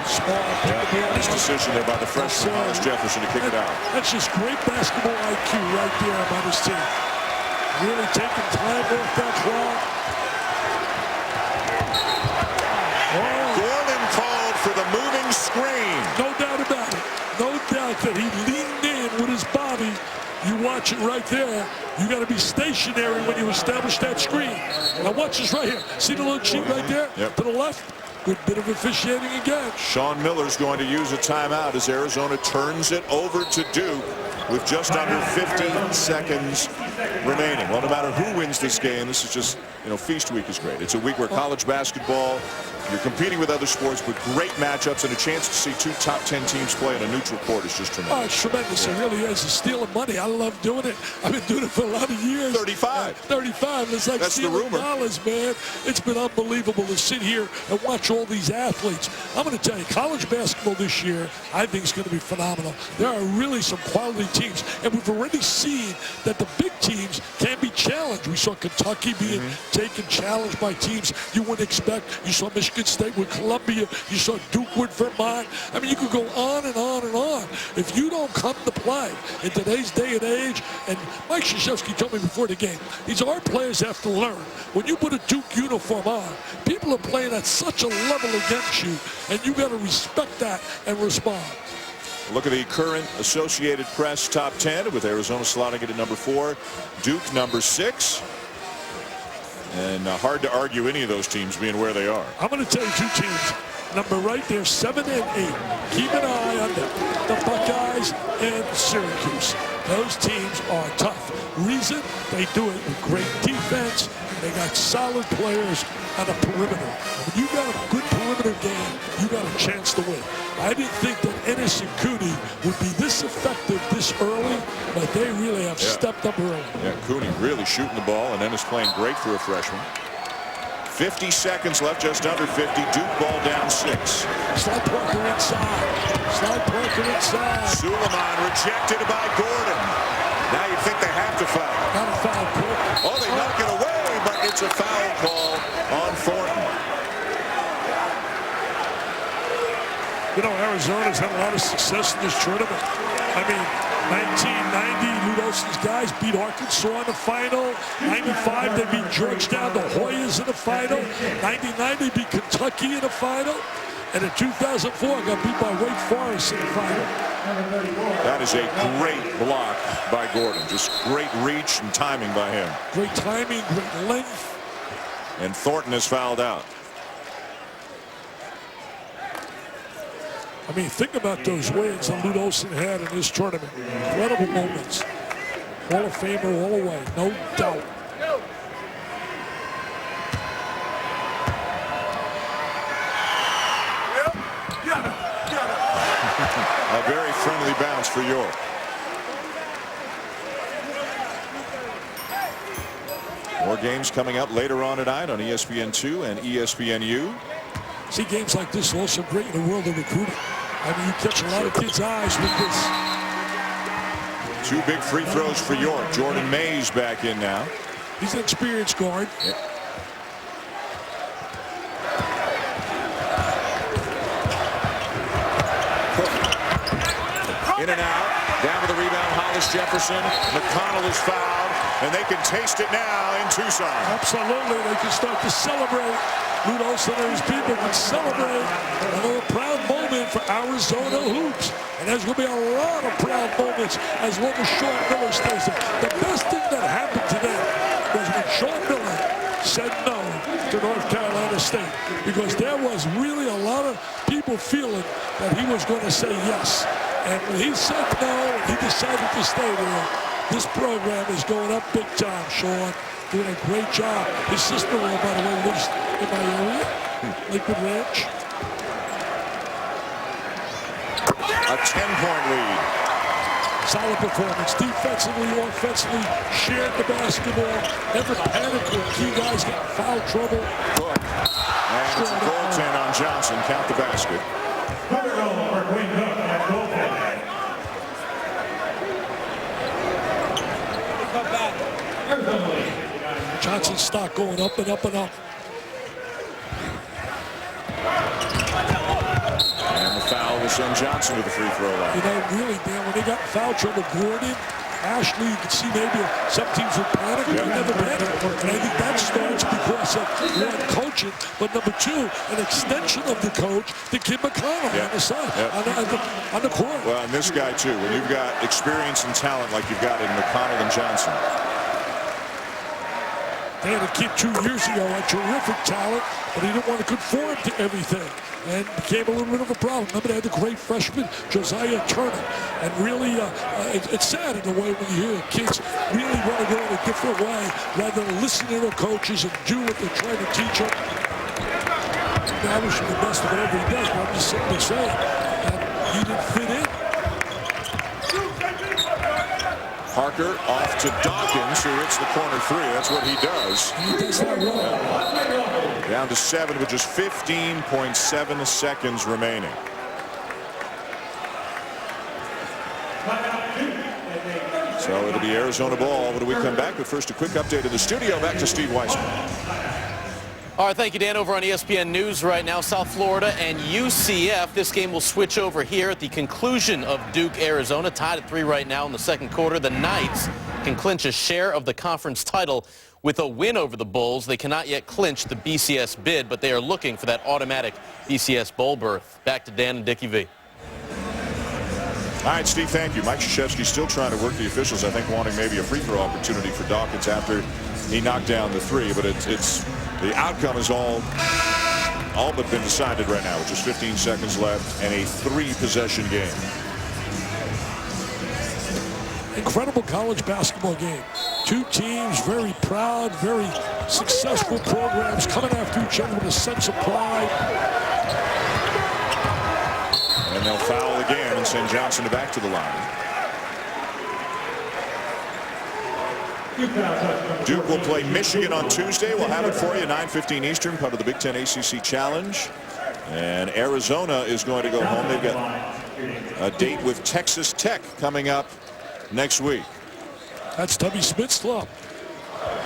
Nice decision there by the freshman Hollis Jefferson to kick it out. That's just great basketball IQ right there by this team. Really taking time off that clock. Gordon called for the moving screen. No doubt about it. No doubt that he leaned in with his body. You watch it right there. You got to be stationary when you establish that screen. Now watch this right here. See the little cheat right there? Yep. To the left? Good bit of officiating again. Sean Miller's going to use a timeout as Arizona turns it over to Duke with just under 50 seconds remaining. Well, no matter who wins this game, this is just, feast week is great. It's a week where college basketball, you're competing with other sports with great matchups, and a chance to see 2 top 10 teams play on a neutral court is just tremendous. Oh, it's tremendous. It really is. It's stealing money. I love doing it. I've been doing it for a lot of years. 35. 35. It's like That's stealing the rumor. dollars, man. It's been unbelievable to sit here and watch all these athletes. I'm going to tell you, college basketball this year, I think is going to be phenomenal. There are really some quality teams, and we've already seen that the big teams can be challenged. We saw Kentucky being taken challenged by teams you wouldn't expect. You saw Michigan State with Columbia. You saw Duke with Vermont. I mean, you could go on and on and on. If you don't come to play in today's day and age, and Mike Krzyzewski told me before the game, our players have to learn. When you put a Duke uniform on, people are playing at such a level against you, and you got to respect that and respond. Look at the current Associated Press top 10 with Arizona slotting it at number 4, Duke number 6. And hard to argue any of those teams being where they are. I'm going to tell you 2 teams. Number right there, 7 and 8. Keep an eye on them. The Buckeyes and Syracuse. Those teams are tough. Reason? They do it with great defense. They got solid players on the perimeter. When you got a good perimeter game, you got a chance to win. I didn't think that Ennis and Cooney would be this effective this early, but they really have stepped up early. Yeah, Cooney really shooting the ball, and Ennis playing great for a freshman. 50 seconds left, just under 50. Duke ball down 6. Slide Parker inside. Slide Parker inside. Suleiman rejected by Gordon. Now you think they have to foul. Not a foul, Parker. Oh, they knock it away, but it's a foul call on Thornton. Arizona's had a lot of success in this tournament. I mean, 1990, Lute Olson's guys beat Arkansas in the final. 95, they beat Georgetown, the Hoyas in the final. 99, they beat Kentucky in the final. And in 2004, got beat by Wake Forest in the final. That is a great block by Gordon. Just great reach and timing by him. Great timing, great length. And Thornton is fouled out. I mean, think about those wins that Lute Olson had in this tournament. Incredible moments. Hall of Famer all the way, no doubt. A very friendly bounce for York. More games coming up later on tonight on ESPN2 and ESPNU. See, games like this are also great in the world of recruiting. I mean, you catch a lot of kids' eyes with this. 2 big free throws for York. Jordan Mays back in now. He's an experienced guard. Yep. In and out. Down to the rebound, Hollis Jefferson. McConnell is fouled, and they can taste it now in Tucson. Absolutely. They can start to celebrate. Lute Olson and his people can celebrate another proud moment for Arizona hoops. And there's going to be a lot of proud moments as long as Sean Miller stays there. The best thing that happened today was when Sean Miller said no to North Carolina State, because there was really a lot of people feeling that he was going to say yes. And when he said no, he decided to stay there. This program is going up big time, Sean. Doing a great job. His sister-in-law, by the way, lives in my area, Lakewood Ranch. A 10-point lead. Solid performance. Defensively, offensively, shared the basketball. Never panicked when key guys get in foul trouble. Good. And it's a goaltend on Johnson. Count the basket. Johnson's stock going up and up and up. And the foul will send Johnson to the free throw line. You know, really, Dan, when they got in foul trouble, Gordon, Ashley, you can see maybe some teams would panic, but they never panic. And I think that starts because of, one, coaching, but number two, an extension of the coach, the kid McConnell on the side, on the court. Well, and this guy, too, when you've got experience and talent like you've got in McConnell and Johnson. They had a kid 2 years ago, had terrific talent, but he didn't want to conform to everything, and became a little bit of a problem. Remember, they had the great freshman, Josiah Turner, and really, it's sad in a way when you hear kids really want to go in a different way rather than listen to their coaches and do what they're trying to teach them. Establishing the best of whatever he does, but I'm just simply saying that he didn't fit in. Parker off to Dawkins, who hits the corner three. That's what he does. He does that well. Down to 7 with just 15.7 seconds remaining. So it'll be Arizona ball when we come back. But first, a quick update in the studio. Back to Steve Weissman. All right, thank you, Dan. Over on ESPN News right now, South Florida and UCF. This game will switch over here at the conclusion of Duke, Arizona. Tied at 3 right now in the second quarter. The Knights can clinch a share of the conference title with a win over the Bulls. They cannot yet clinch the BCS bid, but they are looking for that automatic BCS bowl berth. Back to Dan and Dickie V. All right, Steve, thank you. Mike Krzyzewski still trying to work the officials, I think, wanting maybe a free throw opportunity for Dawkins after he knocked down the 3, but it's the outcome is all but been decided right now with just 15 seconds left and a 3-possession game. Incredible college basketball game. Two teams very proud, very successful programs coming after each other with a sense of pride. And they'll foul again and send Johnson back to the line. Duke will play Michigan on Tuesday. We'll have it for you, 9:15 Eastern, part of the Big Ten ACC Challenge. And Arizona is going to go home. They've got a date with Texas Tech coming up next week. That's Tubby Smith's club.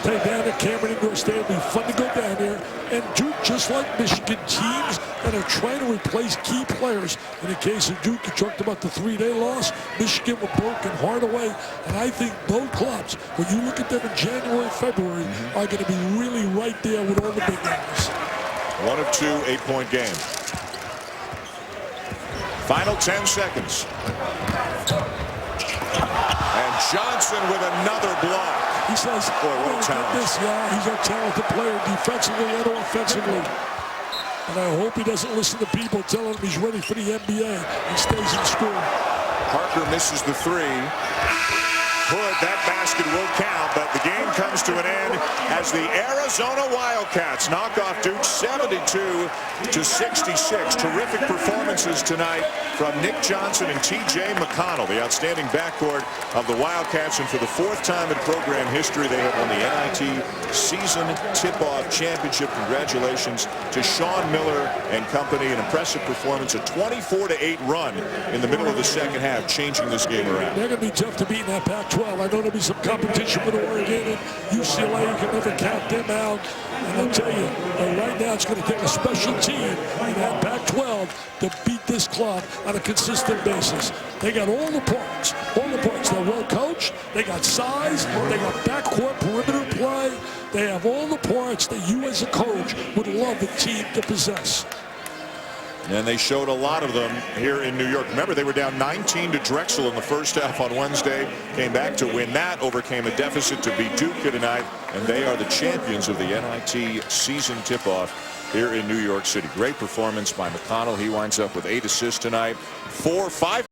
Play down at Cameron Indoor Stadium. It'll be fun to go down there. And Duke, just like Michigan, teams that are trying to replace key players. In the case of Duke, you talked about the 3-day loss. Michigan were broken hard away. And I think both clubs, when you look at them in January and February, are going to be really right there with all the big guys. 1 of 2 8-point game. Final 10 seconds. And Johnson with another block. He says, boy, what talent. This guy, he's a talented player defensively and offensively. And I hope he doesn't listen to people telling him he's ready for the NBA and stays in school. Parker misses the 3. Hood, that basket will count, but the game comes to an end as the Arizona Wildcats knock off Duke 72-66. Terrific performances tonight from Nick Johnson and T.J. McConnell, the outstanding backcourt of the Wildcats. And for the 4th time in program history, they have won the NIT Season Tip-Off Championship. Congratulations to Sean Miller and company. An impressive performance, a 24-8 run in the middle of the second half, changing this game around. They're going to be tough to beat in that Pac-12. I know there'll be some competition with Oregon and UCLA. You can never count them out. And I'll tell you, right now it's going to take a special team in that Pac-12 to beat this club on a consistent basis. They got all the parts. They're well coached. They got size. They got backcourt perimeter play. They have all the parts that you as a coach would love a team to possess. And they showed a lot of them here in New York. Remember, they were down 19 to Drexel in the first half on Wednesday. Came back to win that, overcame a deficit to beat Duke here tonight. And they are the champions of the NIT season tip-off here in New York City. Great performance by McConnell. He winds up with 8 assists tonight. 4-5.